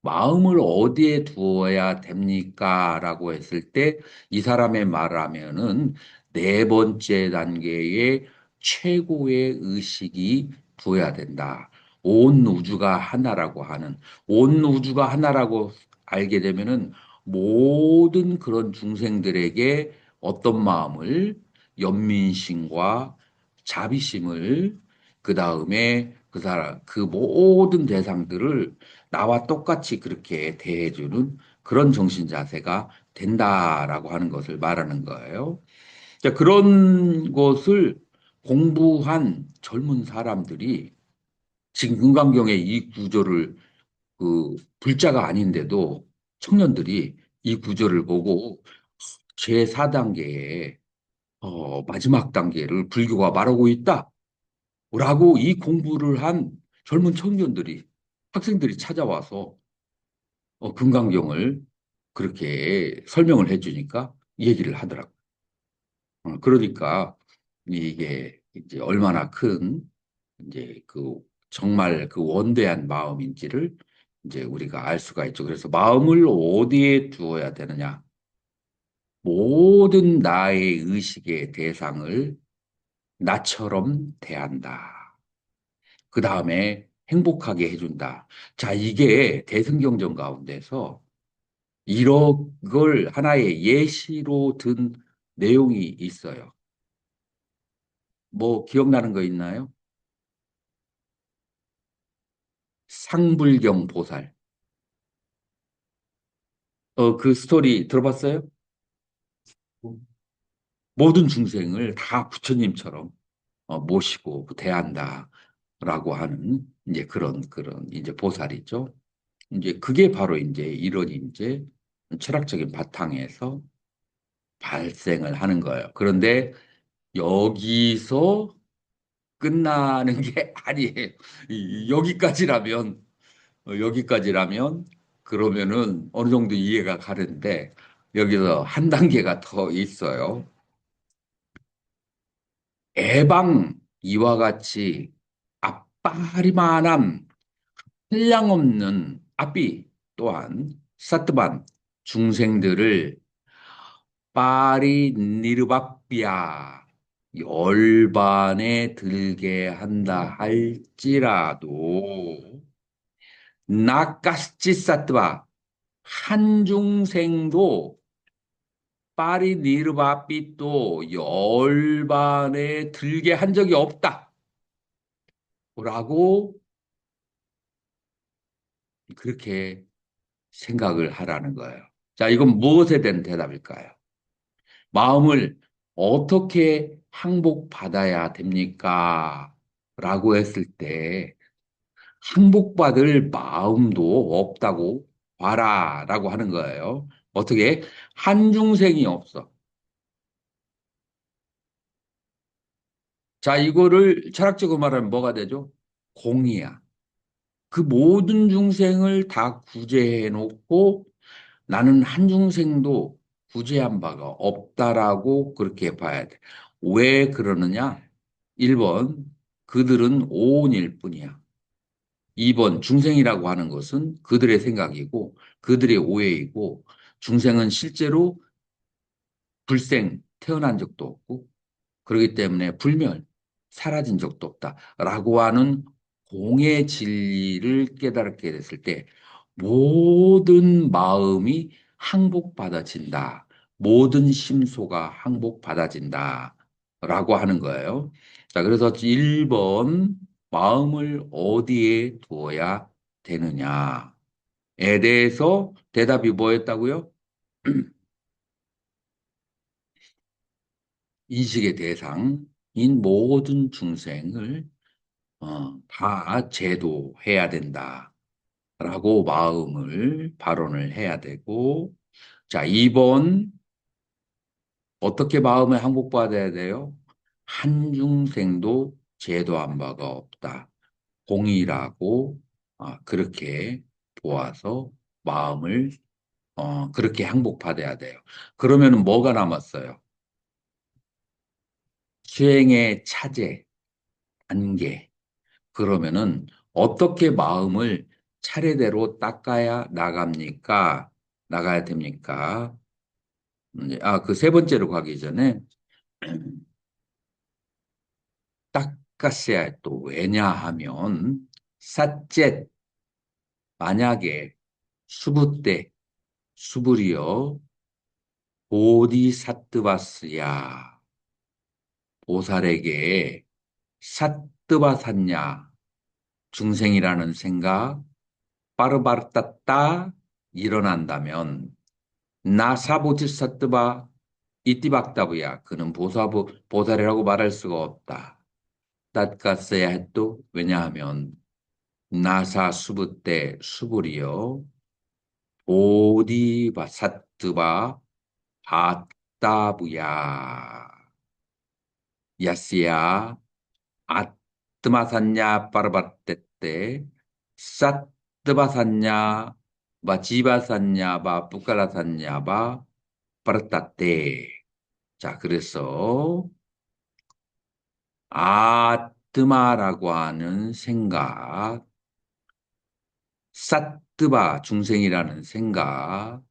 마음을 어디에 두어야 됩니까? 라고 했을 때 이 사람의 말하면은 네 번째 단계의 최고의 의식이 두어야 된다. 온 우주가 하나라고 하는, 온 우주가 하나라고 알게 되면은 모든 그런 중생들에게 어떤 마음을, 연민심과 자비심을, 그 다음에 그 사람, 그 모든 대상들을 나와 똑같이 그렇게 대해주는 그런 정신 자세가 된다라고 하는 것을 말하는 거예요. 자, 그런 것을 공부한 젊은 사람들이 지금 금강경의 이 구조를 그 불자가 아닌데도 청년들이 이 구조를 보고 제4단계의 마지막 단계를 불교가 말하고 있다라고 이 공부를 한 젊은 청년들이 학생들이 찾아와서 금강경을 그렇게 설명을 해주니까 얘기를 하더라고요. 그러니까 이게 이제 얼마나 큰 이제 그 정말 그 원대한 마음인지를 이제 우리가 알 수가 있죠. 그래서 마음을 어디에 두어야 되느냐? 모든 나의 의식의 대상을 나처럼 대한다. 그 다음에 행복하게 해준다. 자, 이게 대승경전 가운데서 이런 걸 하나의 예시로 든 내용이 있어요. 뭐 기억나는 거 있나요? 상불경 보살. 그 스토리 들어봤어요? 모든 중생을 다 부처님처럼 모시고 대한다라고 하는 이제 그런 이제 보살이죠. 이제 그게 바로 이제 이런 이제 철학적인 바탕에서 발생을 하는 거예요. 그런데 여기서 끝나는 게 아니에요. 여기까지라면 그러면은 어느 정도 이해가 가는데 여기서 한 단계가 더 있어요. 애방 이와 같이 앞바리만한 한량없는 앞이 또한 사트반 중생들을 파리 니르바삐아 열반에 들게 한다 할지라도 나까스치사트바 한중생도 파리 니르바삐또 열반에 들게 한 적이 없다. 라고 그렇게 생각을 하라는 거예요. 자, 이건 무엇에 대한 대답일까요? 마음을 어떻게 항복받아야 됩니까? 라고 했을 때 항복받을 마음도 없다고 봐라 라고 하는 거예요. 어떻게? 한중생이 없어. 자, 이거를 철학적으로 말하면 뭐가 되죠? 공이야. 그 모든 중생을 다 구제해 놓고 나는 한중생도 구제한 바가 없다라고 그렇게 봐야 돼. 왜 그러느냐? 1번, 그들은 오온일 뿐이야. 2번, 중생이라고 하는 것은 그들의 생각이고 그들의 오해이고 중생은 실제로 불생 태어난 적도 없고 그렇기 때문에 불멸 사라진 적도 없다라고 하는 공의 진리를 깨달게 됐을 때 모든 마음이 항복받아진다. 모든 심소가 항복받아진다. 라고 하는 거예요. 자, 그래서 1번 마음을 어디에 두어야 되느냐에 대해서 대답이 뭐였다고요? 인식의 대상인 모든 중생을 다 제도해야 된다라고 마음을 발언을 해야 되고, 자, 2번 어떻게 마음을 항복받아야 돼요? 한중생도 제도한 바가 없다. 공이라고 그렇게 보아서 마음을 그렇게 항복받아야 돼요. 그러면 뭐가 남았어요? 수행의 차제, 단계. 그러면은 어떻게 마음을 차례대로 닦아야 나가야 됩니까? 그 세 번째로 가기 전에 닦았어야 해. 또 왜냐하면 삿째 만약에 수부 때 수불이요 보디사트바스야 보살에게 사트바샀냐 중생이라는 생각 빠르바르따따 일어난다면 나사보디사트바 이띠박다브야 그는 보살이라고 말할 수가 없다. 닦았어야 했도 왜냐하면 나사 수부 때 수불이요 보디바사트바 바따부야 야스야 아뜨마샀냐 빠르바떼떼 사뜨바샀냐 지바샀냐 뿌깔라샀냐 빠르따떼 자 그래서 아뜨마라고 하는 생각 사뜨바 중생이라는 생각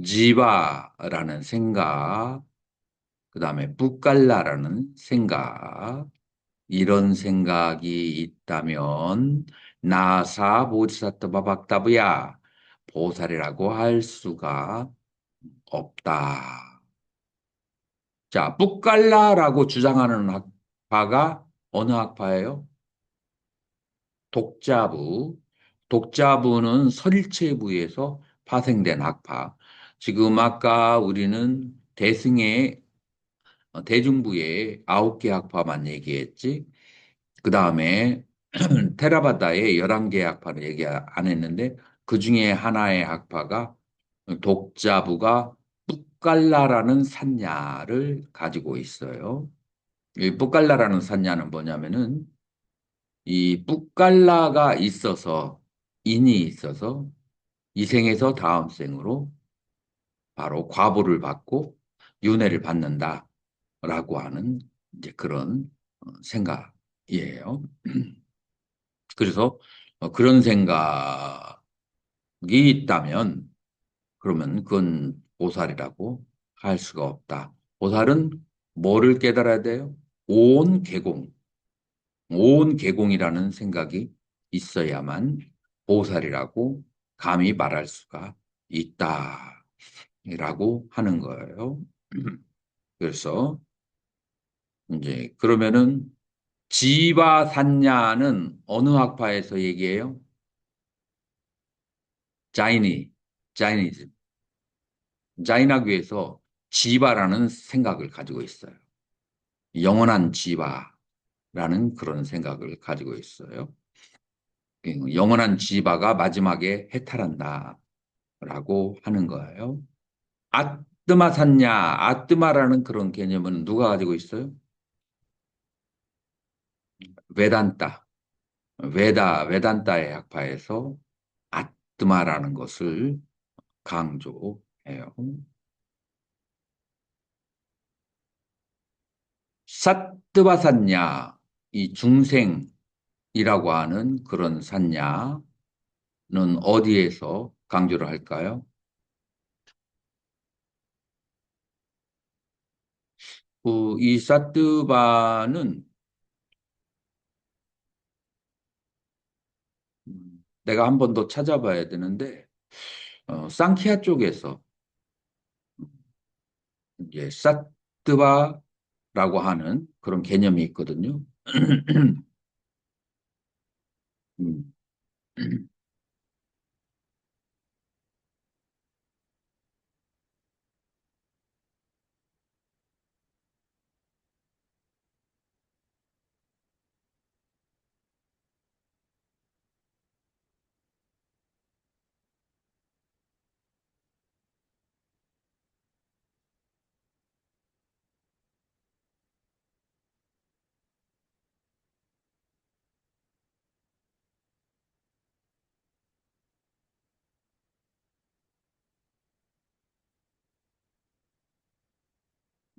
지바라는 생각 그 다음에 뿌깔라라는 생각 이런 생각이 있다면 나사 보디사트바 박다브야 보살이라고 할 수가 없다. 자, 뿌깔라라고 주장하는 학파가 어느 학파예요? 독자부. 독자부는 설일체부에서 파생된 학파. 지금 아까 우리는 대중부의 9개 학파만 얘기했지. 그 다음에 테라바다의 11개 학파를 얘기 안 했는데 그 중에 하나의 학파가 독자부가 뿌깔라라는 산야를 가지고 있어요. 이 뿌깔라라는 산야는 뭐냐면은 이 뿌깔라가 있어서 인이 있어서 이 생에서 다음 생으로 바로 과보를 받고 윤회를 받는다라고 하는 이제 그런 생각이에요. 그래서 그런 생각이 있다면 그러면 그건 보살이라고 할 수가 없다. 보살은 뭐를 깨달아야 돼요? 온 개공, 온 개공이라는 생각이 있어야만 보살이라고 감히 말할 수가 있다라고 하는 거예요. 그래서 이제 그러면은 지바산야는 어느 학파에서 얘기해요? 자이니, 자이니즘. 자이나교에서 지바라는 생각을 가지고 있어요. 영원한 지바라는 그런 생각을 가지고 있어요. 영원한 지바가 마지막에 해탈한다라고 하는 거예요. 아뜨마산냐, 아뜨마라는 그런 개념은 누가 가지고 있어요? 베단타, 베단타의 학파에서 아뜨마라는 것을 강조해요. 사뜨바산냐, 이 중생이라고 하는 그런 산냐는 어디에서 강조를 할까요? 이 사뜨바는 내가 한 번 더 찾아봐야 되는데 상키아 쪽에서 이제 사뜨바라고 하는 그런 개념이 있거든요. 음,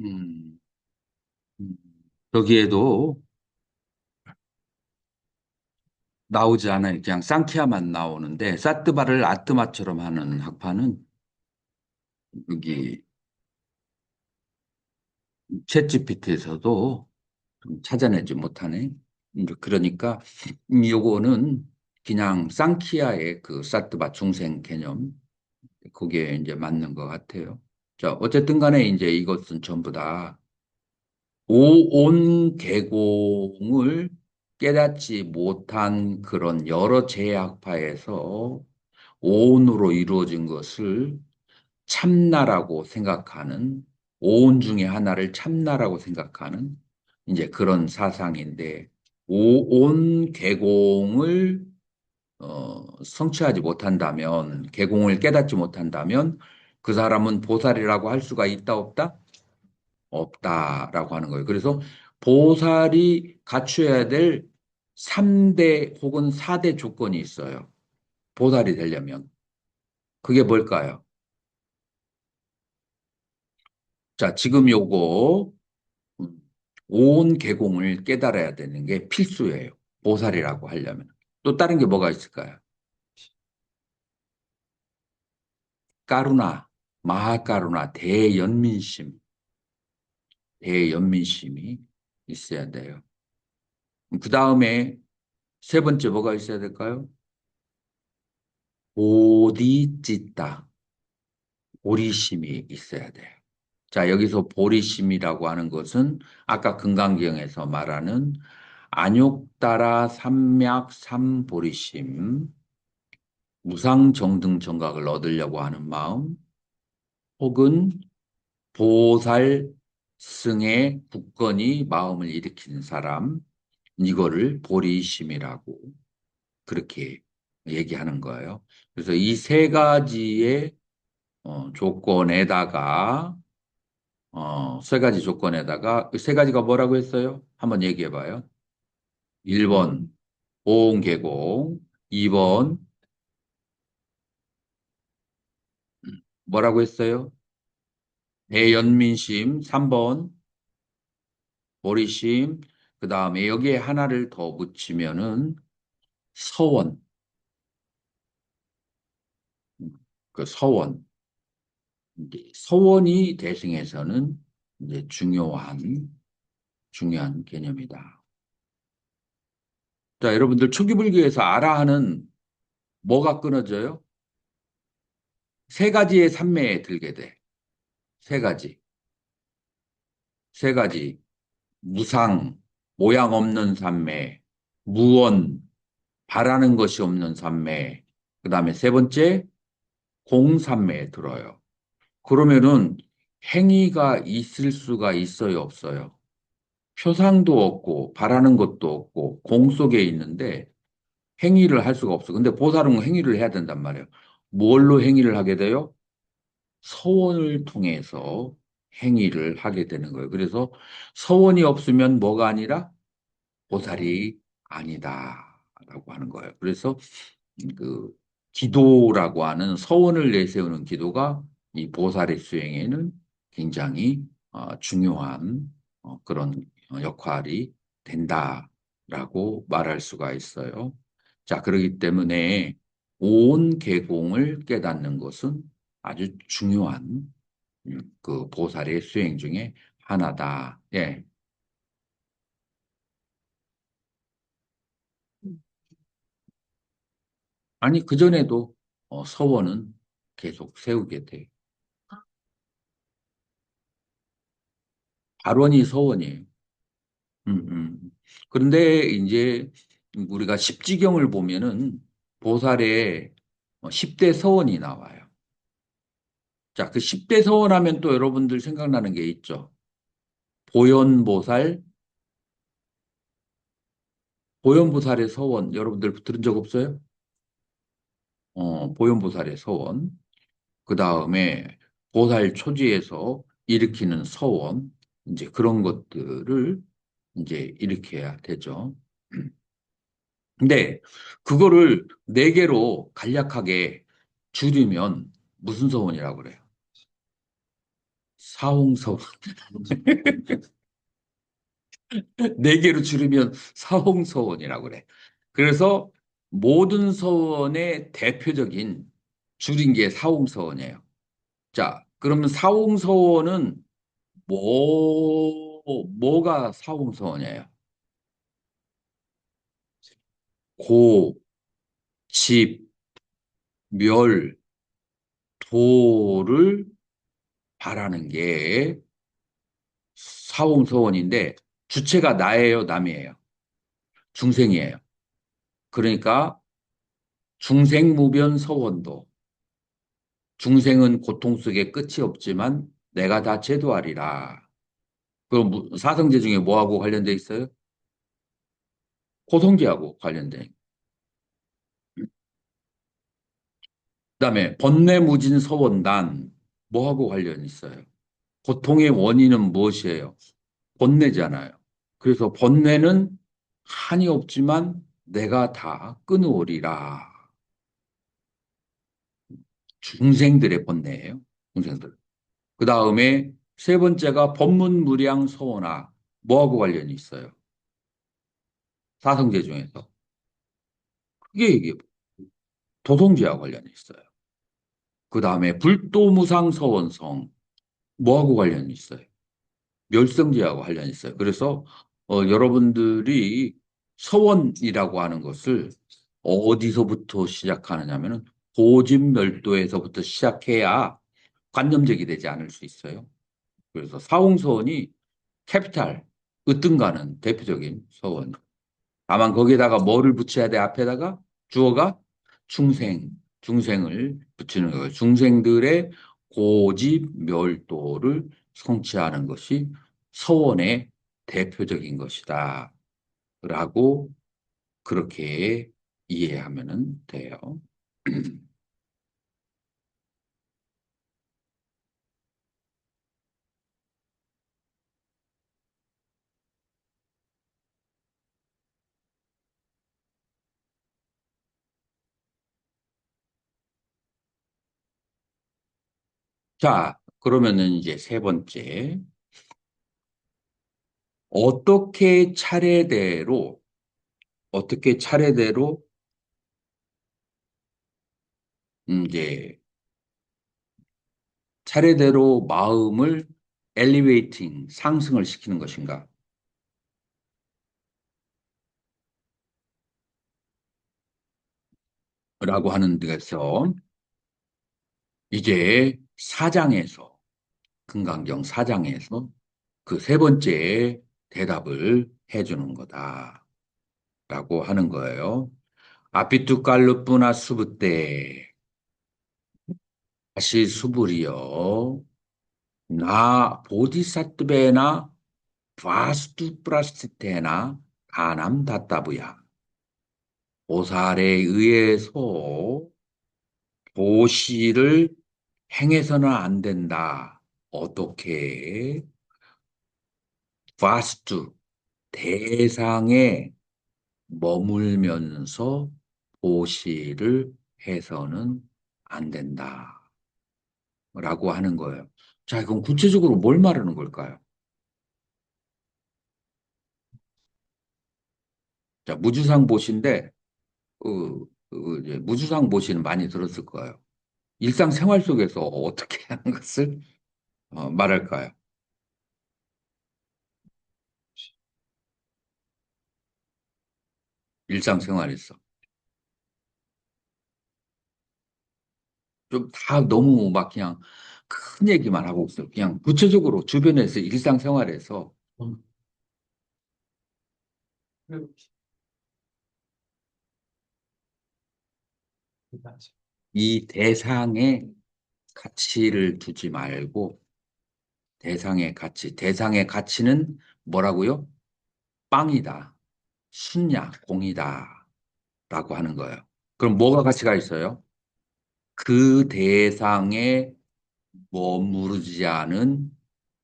음, 음. 여기에도 나오지 않아요. 그냥 상키아만 나오는데 사뜨바를 아뜨마처럼 하는 학파는 여기 챗GPT에서도 좀 찾아내지 못하네. 이제 그러니까 요거는 그냥 상키아의 그 사뜨바 중생 개념 그게 이제 맞는 것 같아요. 자, 어쨌든 간에 이제 이것은 전부 다 오온 계공을 깨닫지 못한 그런 여러 제학파에서 오온으로 이루어진 것을 참나라고 생각하는 오온 중에 하나를 참나라고 생각하는 이제 그런 사상인데 오온 계공을 성취하지 못한다면 계공을 깨닫지 못한다면 그 사람은 보살이라고 할 수가 있다 없다? 없다라고 하는 거예요. 그래서 보살이 갖춰야 될 3대 혹은 4대 조건이 있어요. 보살이 되려면. 그게 뭘까요? 자, 지금 요거 음, 온 계공을 깨달아야 되는 게 필수예요. 보살이라고 하려면. 또 다른 게 뭐가 있을까요? 까루나, 마하까루나, 대연민심이 있어야 돼요. 그 다음에 세 번째 뭐가 있어야 될까요? 보디찌따, 보리심이 있어야 돼요. 자, 여기서 보리심이라고 하는 것은 아까 금강경에서 말하는 안욕따라 삼맥 삼보리심, 무상정등 정각을 얻으려고 하는 마음, 혹은 보살승의 굳건히 마음을 일으키는 사람, 이거를 보리심이라고 그렇게 얘기하는 거예요. 그래서 이 세 가지의 조건에다가 세 가지 조건에다가 그 세 가지가 뭐라고 했어요? 한번 얘기해 봐요. 1번 보온계공, 2번 뭐라고 했어요? 대연민심, 3번 보리심, 그 다음에 여기에 하나를 더 붙이면은 서원, 그 서원. 이제 서원이 대승에서는 이제 중요한 개념이다. 자, 여러분들 초기불교에서 아라한은 뭐가 끊어져요? 세 가지의 산매에 들게 돼. 세 가지. 세 가지. 무상, 모양 없는 산매, 무원, 바라는 것이 없는 산매, 그 다음에 세 번째, 공산매에 들어요. 그러면은 행위가 있을 수가 있어요, 없어요? 표상도 없고, 바라는 것도 없고, 공 속에 있는데 행위를 할 수가 없어. 근데 보살은 행위를 해야 된단 말이에요. 뭘로 행위를 하게 돼요? 서원을 통해서 행위를 하게 되는 거예요. 그래서 서원이 없으면 뭐가 아니라 보살이 아니다라고 하는 거예요. 그래서 그 기도라고 하는 서원을 내세우는 기도가 이 보살의 수행에는 굉장히 중요한 그런 역할이 된다라고 말할 수가 있어요. 자, 그렇기 때문에 온 계공을 깨닫는 것은 아주 중요한 그 보살의 수행 중에 하나다. 예. 아니, 그전에도 서원은 계속 세우게 돼. 발원이 서원이에요. 그런데 이제 우리가 십지경을 보면은 보살의 10대 서원이 나와요. 자, 그 10대 서원 하면 또 여러분들 생각나는 게 있죠. 보현보살, 보현보살의 서원, 여러분들 들은 적 없어요? 보현보살의 서원. 그 다음에 보살 초지에서 일으키는 서원, 이제 그런 것들을 이제 일으켜야 되죠. 근데 그거를 네 개로 간략하게 줄이면 무슨 서원이라고 그래요? 사홍서원. 네 개로 줄이면 사홍서원이라고 그래. 그래서 모든 서원의 대표적인 줄인 게 사홍서원이에요. 자, 그러면 사홍서원은 뭐가 사홍서원이에요? 고, 집, 멸, 도를 바라는 게 사홍서원인데 주체가 나예요, 남이에요? 중생이에요. 그러니까 중생무변서원도 중생은 고통 속에 끝이 없지만 내가 다 제도하리라. 그럼 사성제 중에 뭐하고 관련돼 있어요? 고성제하고 관련돼. 그다음에 번뇌무진서원단 뭐하고 관련이 있어요? 고통의 원인은 무엇이에요? 번뇌잖아요. 그래서 번뇌는 한이 없지만 내가 다 끊어오리라. 중생들의 번뇌예요. 중생들. 그 다음에 세 번째가 법문무량서원화. 뭐하고 관련이 있어요? 사성제 중에서. 그게 이게 도성제와 관련이 있어요. 그 다음에 불도무상서원성. 뭐하고 관련이 있어요? 멸성제하고 관련이 있어요. 그래서 여러분들이 서원이라고 하는 것을 어디서부터 시작하느냐면은 고집멸도에서부터 시작해야 관념적이 되지 않을 수 있어요. 그래서 사홍서원이 캐피탈, 으뜸가는 대표적인 서원. 다만 거기에다가 뭐를 붙여야 돼? 앞에다가 주어가 중생, 중생을 붙이는 거예요. 중생들의 고집 멸도를 성취하는 것이 서원의 대표적인 것이다. 라고 그렇게 이해하면 돼요. 자, 그러면은 이제 세 번째. 어떻게 차례대로, 어떻게 차례대로 이제 차례대로 마음을 엘리베이팅, 상승을 시키는 것인가? 라고 하는 데서 이제 사장에서, 금강경 사장에서 그 세 번째 대답을 해주는 거다. 라고 하는 거예요. 아피투 깔루뿌나 수부때 다시 수부리여 나 보디사트베나 바스투 프라스티테나 가남 다따부야 보살에 의해서 도시를 행해서는 안 된다. 어떻게? 바스투 대상에 머물면서 보시를 해서는 안 된다. 라고 하는 거예요. 자, 이건 구체적으로 뭘 말하는 걸까요? 자, 무주상 보시인데, 이제 무주상 보시는 많이 들었을 거예요. 일상생활 속에서 어떻게 하는 것을 말할까요? 일상생활에서. 좀 다 너무 막 그냥 큰 얘기만 하고 있어요. 그냥 구체적으로 주변에서 일상생활에서 그, 이 대상에 가치를 두지 말고 대상의 가치, 대상의 가치는 뭐라고요? 빵이다, 순야, 공이다 라고 하는 거예요. 그럼 뭐가 가치가 있어요? 그 대상에 머무르지 않은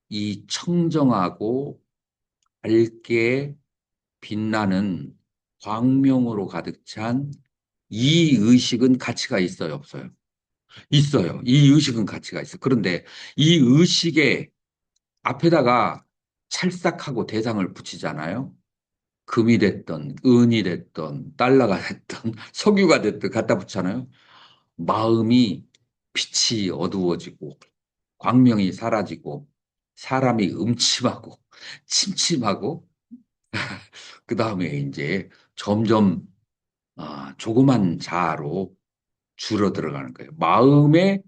이 청정하고 밝게 빛나는 광명으로 가득 찬 이 의식은 가치가 있어요, 없어요? 있어요. 이 의식은 가치가 있어요. 그런데 이 의식에 앞에다가 찰싹하고 대상을 붙이잖아요. 금이 됐던, 은이 됐던, 달러가 됐던, 석유가 됐든 갖다 붙잖아요. 마음이 빛이 어두워지고, 광명이 사라지고, 사람이 음침하고, 침침하고, 그 다음에 이제 점점 조그만 자아로 줄어 들어가는 거예요. 마음에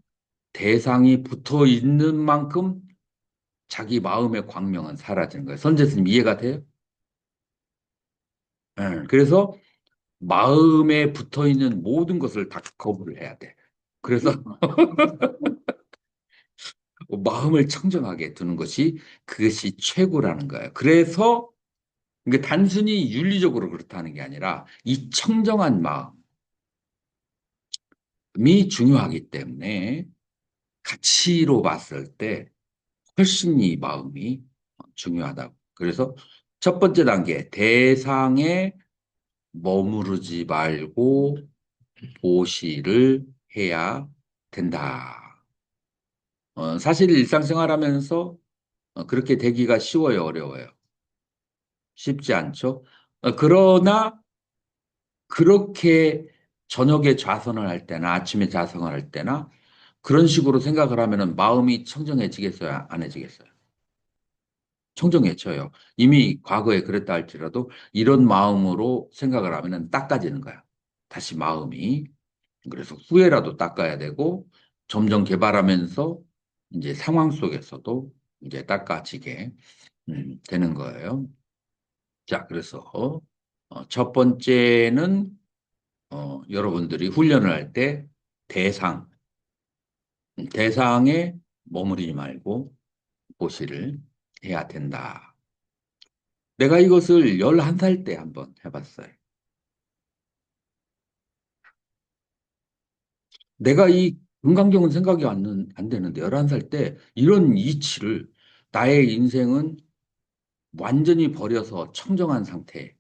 대상이 붙어 있는 만큼 자기 마음의 광명은 사라지는 거예요. 선제스님 이해가 돼요? 그래서 마음에 붙어 있는 모든 것을 다 거부를 해야 돼. 그래서 마음을 청정하게 두는 것이 그것이 최고라는 거예요. 그래서 이게 단순히 윤리적으로 그렇다는 게 아니라 이 청정한 마음이 중요하기 때문에 가치로 봤을 때 훨씬 이 마음이 중요하다고. 그래서 첫 번째 단계, 대상에 머무르지 말고 보시를 해야 된다. 사실 일상생활하면서 그렇게 되기가 쉬워요, 어려워요? 쉽지 않죠? 그러나 그렇게 저녁에 좌선을 할 때나 아침에 좌선을 할 때나 그런 식으로 생각을 하면은 마음이 청정해지겠어요? 안 해지겠어요? 청정해져요. 이미 과거에 그랬다 할지라도 이런 마음으로 생각을 하면은 닦아지는 거야. 다시 마음이. 그래서 후회라도 닦아야 되고 점점 개발하면서 이제 상황 속에서도 이제 닦아지게 되는 거예요. 자, 그래서 첫 번째는 여러분들이 훈련을 할 때 대상, 대상에 머무르지 말고 보시를 해야 된다. 내가 이것을 11살 때 한번 해봤어요. 내가 이 금강경은 생각이 안 되는데 11살 때 이런 이치를 나의 인생은 완전히 버려서 청정한 상태,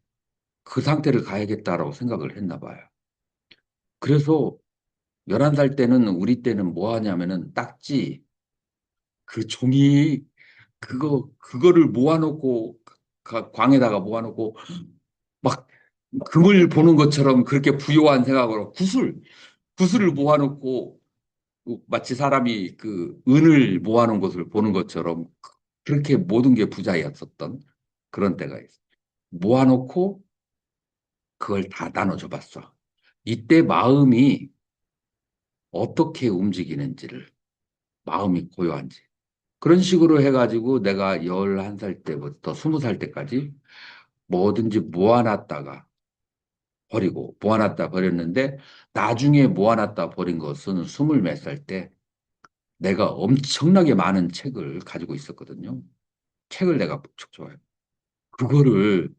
그 상태를 가야겠다라고 생각을 했나 봐요. 그래서 11살 때는 우리 때는 뭐 하냐면은 딱지, 그 종이, 그거를 모아놓고, 광에다가 모아놓고 막 금을 보는 것처럼 그렇게 부요한 생각으로 구슬을 모아놓고 마치 사람이 그 은을 모아놓은 것을 보는 것처럼 그렇게 모든 게 부자였었던 그런 때가 있어요. 모아놓고 그걸 다 나눠줘 봤어. 이때 마음이 어떻게 움직이는지를, 마음이 고요한지. 그런 식으로 해가지고 내가 11살 때부터 20살 때까지 뭐든지 모아놨다가 버리고, 모아놨다 버렸는데, 나중에 모아놨다 버린 것은 20몇 살 때 내가 엄청나게 많은 책을 가지고 있었거든요. 책을 내가 무척 좋아해요. 그거를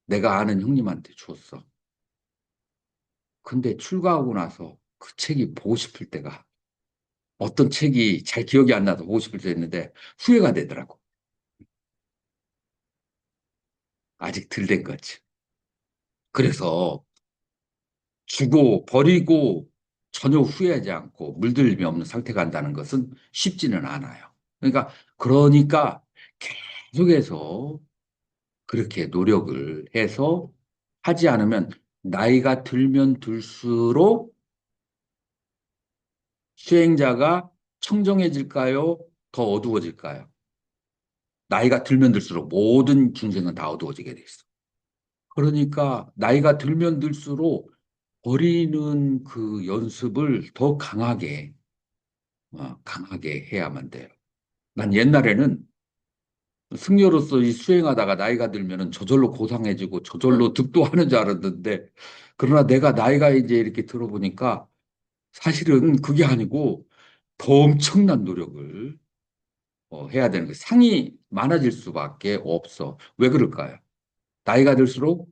내가 아는 형님한테 줬어. 근데 출가하고 나서 그 책이 보고 싶을 때가 어떤 책이 잘 기억이 안 나서 보고 싶을 때 있는데 후회가 되더라고. 아직 덜 된 거지. 그래서 주고 버리고 전혀 후회하지 않고 물들림이 없는 상태가 간다는 것은 쉽지는 않아요. 그러니까 계속해서 그렇게 노력을 해서 하지 않으면 나이가 들면 들수록 수행자가 청정해질까요? 더 어두워질까요? 나이가 들면 들수록 모든 중생은 다 어두워지게 돼 있어. 그러니까 나이가 들면 들수록 버리는 그 연습을 더 강하게 해야만 돼요. 난 옛날에는 승려로서 이 수행하다가 나이가 들면은 저절로 고상해지고 저절로 득도하는 줄 알았는데, 그러나 내가 나이가 이제 이렇게 들어보니까 사실은 그게 아니고 더 엄청난 노력을 해야 되는 거예요. 상이 많아질 수밖에 없어. 왜 그럴까요? 나이가 들수록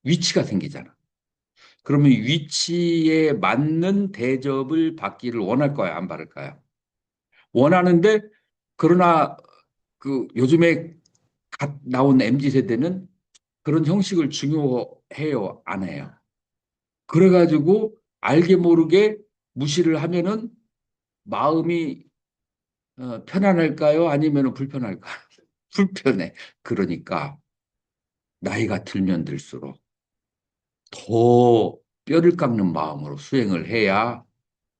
위치가 생기잖아. 그러면 위치에 맞는 대접을 받기를 원할 까요? 안 받을까요? 원하는데, 그러나 그 요즘에 갓 나온 MZ 세대는 그런 형식을 중요해요, 안 해요? 그래가지고 알게 모르게 무시를 하면은 마음이 편안할까요? 아니면 불편할까요? 불편해. 그러니까 나이가 들면 들수록 더 뼈를 깎는 마음으로 수행을 해야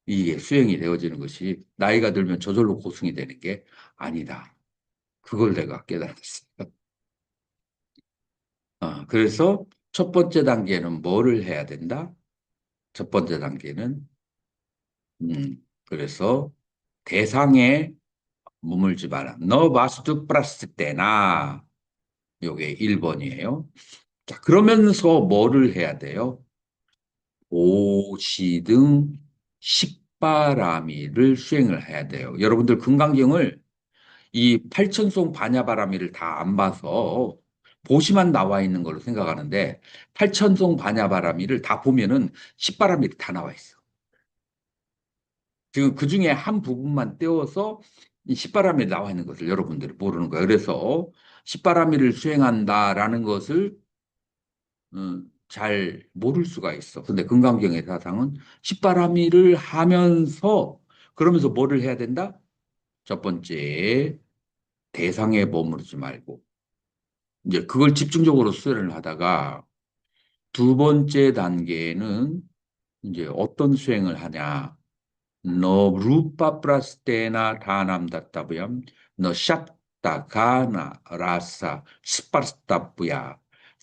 이게 수행이 되어지는 것이 나이가 들면 저절로 고승이 되는 게 아니다. 그걸 내가 깨달았어요. 그래서 첫 번째 단계는 뭐를 해야 된다? 첫 번째 단계는 그래서 대상에 머물지 마라. 너 마스투 플러스 때나 요게 1번이에요. 자, 그러면서 뭐를 해야 돼요? 오시등 십바라미를 수행을 해야 돼요. 여러분들 금강경을 이 팔천송 반야바라미를 다 안 봐서 보시만 나와 있는 걸로 생각하는데 팔천송 반야바라미를 다 보면은 십바라밀이 다 나와 있어. 지금 그 중에 한 부분만 떼어서 이 십바라밀이 나와 있는 것을 여러분들이 모르는 거예요. 그래서 십바라밀을 수행한다라는 것을 잘 모를 수가 있어. 근데 금강경의 사상은 십바라밀을 하면서 그러면서 뭐를 해야 된다? 첫 번째 대상에 머무르지 말고 이제 그걸 집중적으로 수행을 하다가 두 번째 단계는 이제 어떤 수행을 하냐? 너 루파 프라스테나 다남다타부얌 너 샵다 가나 라사 스파르타부야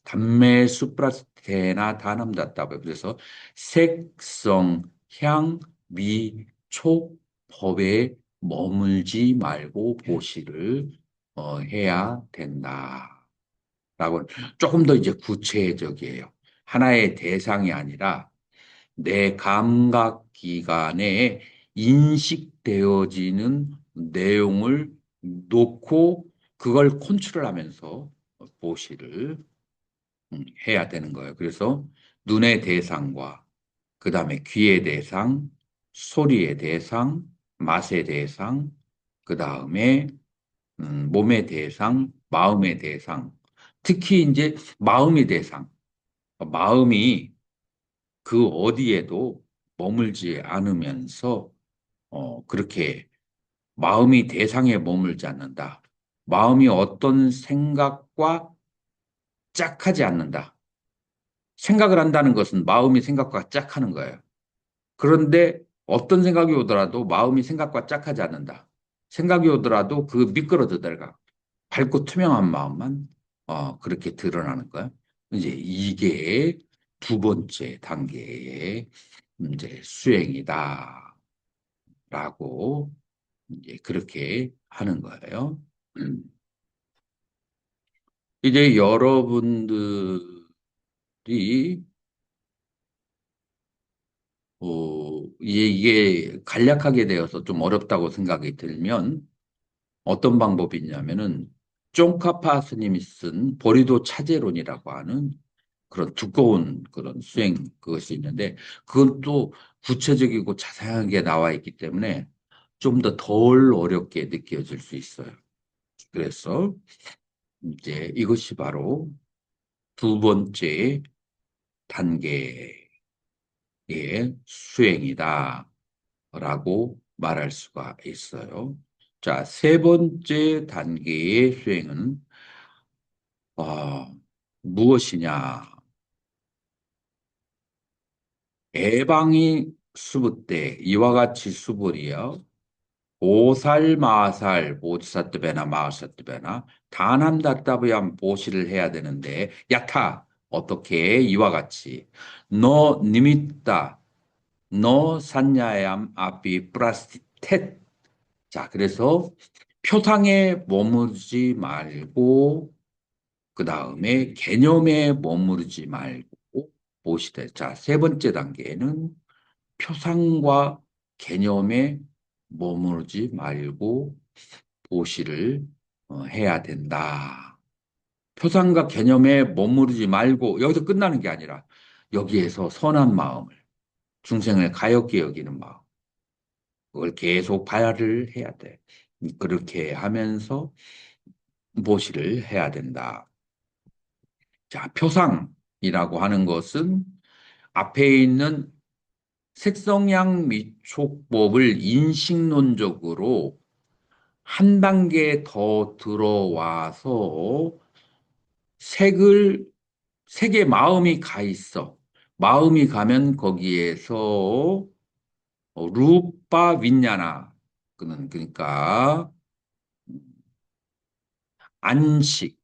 담메 수프라스테나 다남다타부 그래서 색성 향 미 촉 법에 머물지 말고 보시를 해야 된다. 라고 조금 더 이제 구체적이에요. 하나의 대상이 아니라 내 감각 기관에 인식되어지는 내용을 놓고 그걸 컨트롤하면서 보시를 해야 되는 거예요. 그래서 눈의 대상과 그 다음에 귀의 대상, 소리의 대상, 맛의 대상, 그 다음에 몸의 대상, 마음의 대상, 특히 이제 마음의 대상, 마음이 그 어디에도 머물지 않으면서 그렇게 마음이 대상에 머물지 않는다. 마음이 어떤 생각과 짝하지 않는다. 생각을 한다는 것은 마음이 생각과 짝하는 거예요. 그런데 어떤 생각이 오더라도 마음이 생각과 짝하지 않는다. 생각이 오더라도 그 미끄러지다가 밝고 투명한 마음만 그렇게 드러나는 거예요. 이제 이게 두 번째 단계의 이제 수행이다라고 이제 그렇게 하는 거예요. 이제 여러분들이 이게 간략하게 되어서 좀 어렵다고 생각이 들면 어떤 방법이 있냐면은 쫑카파 스님이 쓴 보리도 차제론이라고 하는 그런 두꺼운 그런 수행 그것이 있는데 그건 또 구체적이고 자세하게 나와 있기 때문에 좀 더 덜 어렵게 느껴질 수 있어요. 그래서 이제 이것이 바로 두 번째 단계의 수행이다라고 말할 수가 있어요. 자, 세 번째 단계의 수행은 어, 무엇이냐? 애방이 수부 때 이와 같이 수불이요. 오살마살 보디사트베나 마하사트베나 다남다따부양 보시를 해야 되는데 야타 어떻게 이와 같이 너 니미따 너 산야얌 아피 플라스티텟 자 그래서 표상에 머무르지 말고 그 다음에 개념에 머무르지 말고 보시되 자세 번째 단계는 표상과 개념에 머무르지 말고 보시를 해야 된다. 표상과 개념에 머무르지 말고 여기서 끝나는 게 아니라 여기에서 선한 마음을 중생을 가엾게 여기는 마음 그걸 계속 발휘를 해야 돼. 그렇게 하면서 보시를 해야 된다. 자, 표상이라고 하는 것은 앞에 있는 색성양 미촉법을 인식론적으로 한 단계 더 들어와서 색을 색에 마음이 가 있어. 마음이 가면 거기에서 루파 윈냐나 그는 그러니까 안식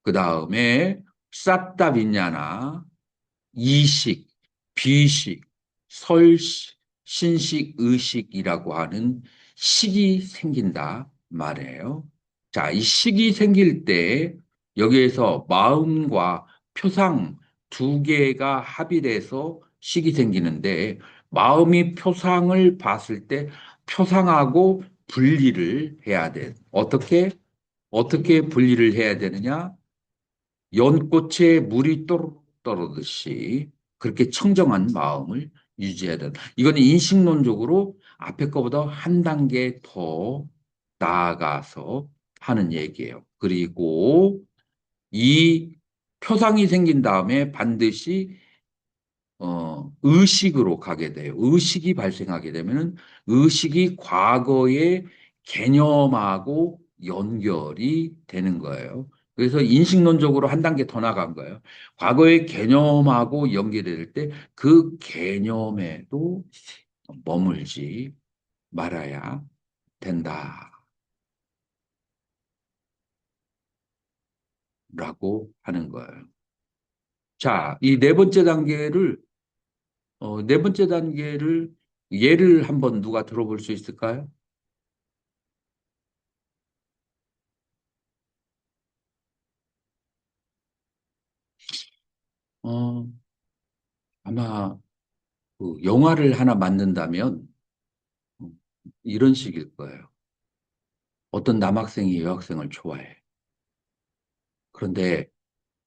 그 다음에 쌌다 윈냐나 이식, 비식, 설식, 신식, 의식이라고 하는 식이 생긴다 말이에요. 자, 이 식이 생길 때 여기에서 마음과 표상 두 개가 합일해서 식이 생기는데 마음이 표상을 봤을 때 표상하고 분리를 해야 돼. 어떻게 분리를 해야 되느냐? 연꽃에 물이 또르륵 떨어듯이 그렇게 청정한 마음을 유지해야 된다. 이건 인식론적으로 앞에 거보다 한 단계 더 나아가서 하는 얘기예요. 그리고 이 표상이 생긴 다음에 반드시 의식으로 가게 돼요. 의식이 발생하게 되면은 의식이 과거의 개념하고 연결이 되는 거예요. 그래서 인식론적으로 한 단계 더 나간 거예요. 과거의 개념하고 연결될 때 그 개념에도 머물지 말아야 된다라고 하는 거예요. 자, 이 네 번째 단계를 예를 한번 누가 들어볼 수 있을까요? 어, 아마 그 영화를 하나 만든다면 어, 이런 식일 거예요. 어떤 남학생이 여학생을 좋아해. 그런데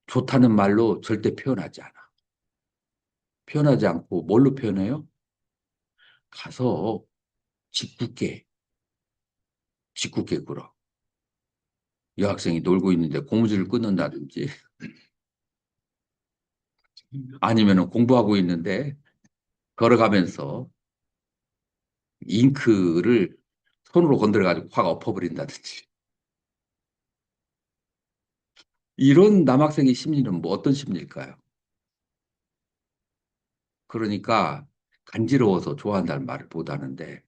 좋다는 말로 절대 표현하지 않아. 표현하지 않고 뭘로 표현해요? 가서 짓궂게, 짓궂게 굴어. 여학생이 놀고 있는데 고무줄을 끊는다든지 아니면 공부하고 있는데 걸어가면서 잉크를 손으로 건드려가지고 확 엎어버린다든지. 이런 남학생의 심리는 뭐 어떤 심리일까요? 그러니까 간지러워서 좋아한다는 말을 못 하는데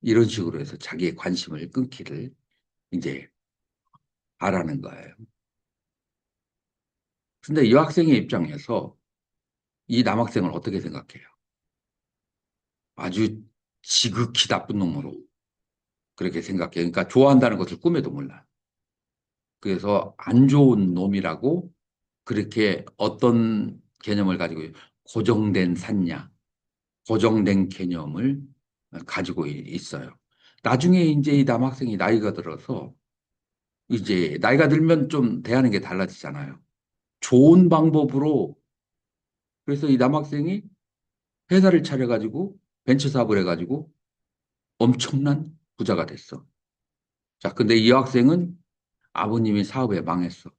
이런 식으로 해서 자기의 관심을 끊기를 이제 바라는 거예요. 근데 여학생의 입장에서 이 남학생을 어떻게 생각해요? 아주 지극히 나쁜 놈으로 그렇게 생각해요. 그러니까 좋아한다는 것을 꿈에도 몰라. 그래서 안 좋은 놈이라고 그렇게 어떤 개념을 가지고 고정된 산냐, 고정된 개념을 가지고 있어요. 나중에 이제 이 남학생이 나이가 들어서 이제 나이가 들면 좀 대하는 게 달라지잖아요. 좋은 방법으로 그래서 이 남학생이 회사를 차려가지고 벤처 사업을 해가지고 엄청난 부자가 됐어. 자, 근데 이 학생은 아버님이 사업에 망했어.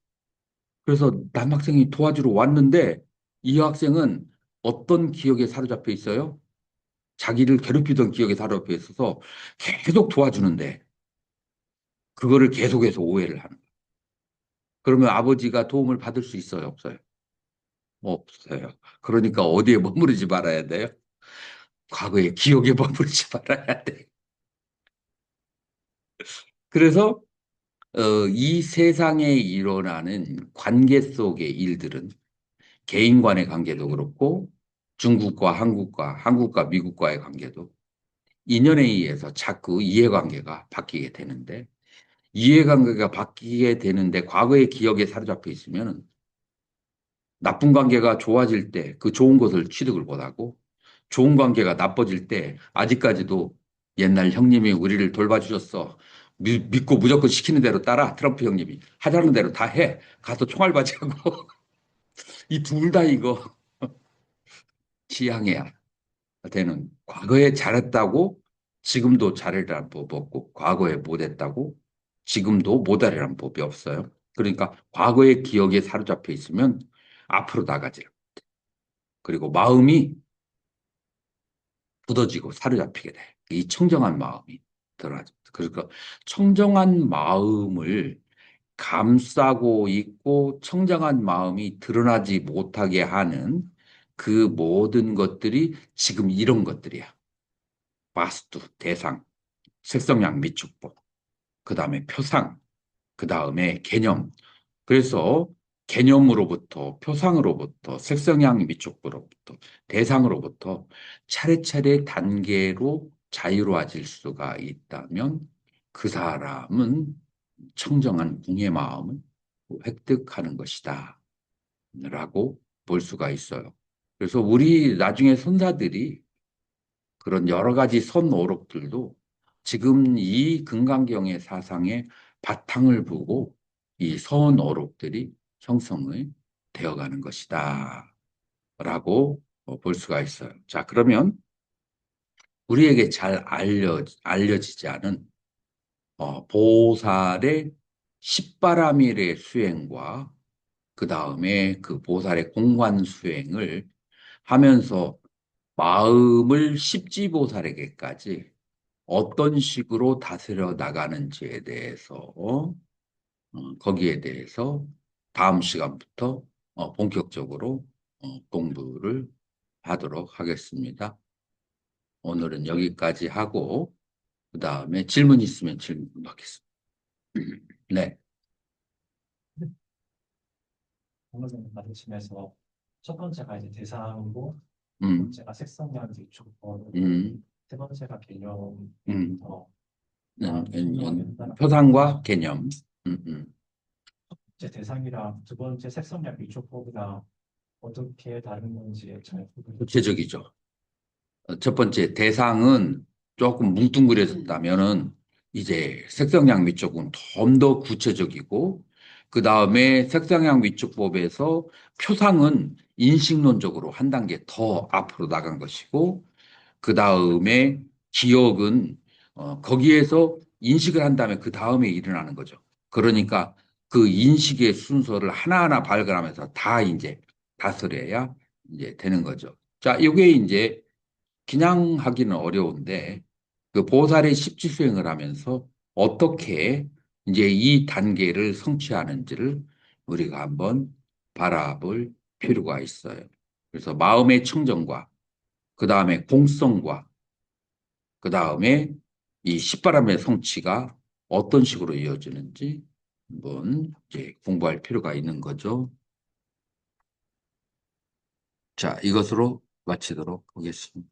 그래서 남학생이 도와주러 왔는데 이 학생은 어떤 기억에 사로잡혀 있어요? 자기를 괴롭히던 기억에 사로잡혀 있어서 계속 도와주는데 그거를 계속해서 오해를 하는 거예요. 그러면 아버지가 도움을 받을 수 있어요, 없어요? 없어요. 그러니까 어디에 머무르지 말아야 돼요? 과거의 기억에 머무르지 말아야 돼. 그래서 이 세상에 일어나는 관계 속의 일들은 개인 간의 관계도 그렇고 중국과 한국과 한국과 미국과의 관계도 인연에 의해서 자꾸 이해관계가 바뀌게 되는데 이해관계가 바뀌게 되는데 과거의 기억에 사로잡혀 있으면 나쁜 관계가 좋아질 때 그 좋은 것을 취득을 못하고 좋은 관계가 나빠질 때 아직까지도 옛날 형님이 우리를 돌봐주셨어. 믿고 무조건 시키는 대로 따라. 트럼프 형님이 하자는 대로 다 해. 가서 총알바지하고 이 둘 다 이거 지향해야 되는 과거에 잘했다고 지금도 잘하라는 법 없고 과거에 못했다고 지금도 못하라는 법이 없어요. 그러니까 과거의 기억에 사로잡혀 있으면 앞으로 나가지. 그리고 마음이 굳어지고 사로잡히게 돼. 이 청정한 마음이 들어가죠. 그러니까 청정한 마음을 감싸고 있고 청정한 마음이 드러나지 못하게 하는 그 모든 것들이 지금 이런 것들이야. 바스투, 대상, 색성양 미축법, 그 다음에 표상, 그 다음에 개념. 그래서 개념으로부터, 표상으로부터, 색성양 미축으로부터, 대상으로부터 차례차례 단계로 자유로워질 수가 있다면 그 사람은 청정한 궁의 마음을 획득하는 것이다. 라고 볼 수가 있어요. 그래서 우리 나중에 선사들이 그런 여러 가지 선오록들도 지금 이 금강경의 사상의 바탕을 보고 이 선오록들이 형성이 되어가는 것이다. 라고 볼 수가 있어요. 자, 그러면 우리에게 잘 알려지지 않은 보살의 십바라밀의 수행과 그 다음에 그 보살의 공관 수행을 하면서 마음을 십지보살에게까지 어떤 식으로 다스려 나가는지에 대해서 거기에 대해서 다음 시간부터 본격적으로 공부를 하도록 하겠습니다. 오늘은 여기까지 하고 그 다음에 질문 있으면 질문 받겠습니다. 네, 방금 받으시면서 첫 번째가 이제 대상이고, 두 음, 번째가 색성량 기초법, 세 세 번째가 개념부터 표상과 개념, 음. 제 대상이랑 두 번째 색성량 기초법이랑 어떻게 다른 건지 잘 모르겠어요. 구체적이죠. 첫 번째 대상은 조금 뭉뚱그려졌다면은 이제 색성양 위쪽은 좀 더 구체적이고 그 다음에 색성양 위쪽법에서 표상은 인식론적으로 한 단계 더 앞으로 나간 것이고 그 다음에 기억은 거기에서 인식을 한 다음에 그 다음에 일어나는 거죠. 그러니까 그 인식의 순서를 하나하나 발견하면서 다 이제 다스려야 이제 되는 거죠. 자, 이게 이제 그냥 하기는 어려운데 그 보살의 십지 수행을 하면서 어떻게 이제 이 단계를 성취하는지를 우리가 한번 바라볼 필요가 있어요. 그래서 마음의 청정과 그 다음에 공성과 그 다음에 이 십바람의 성취가 어떤 식으로 이어지는지 한번 이제 공부할 필요가 있는 거죠. 자, 이것으로 마치도록 하겠습니다.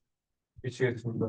미치겠습니다.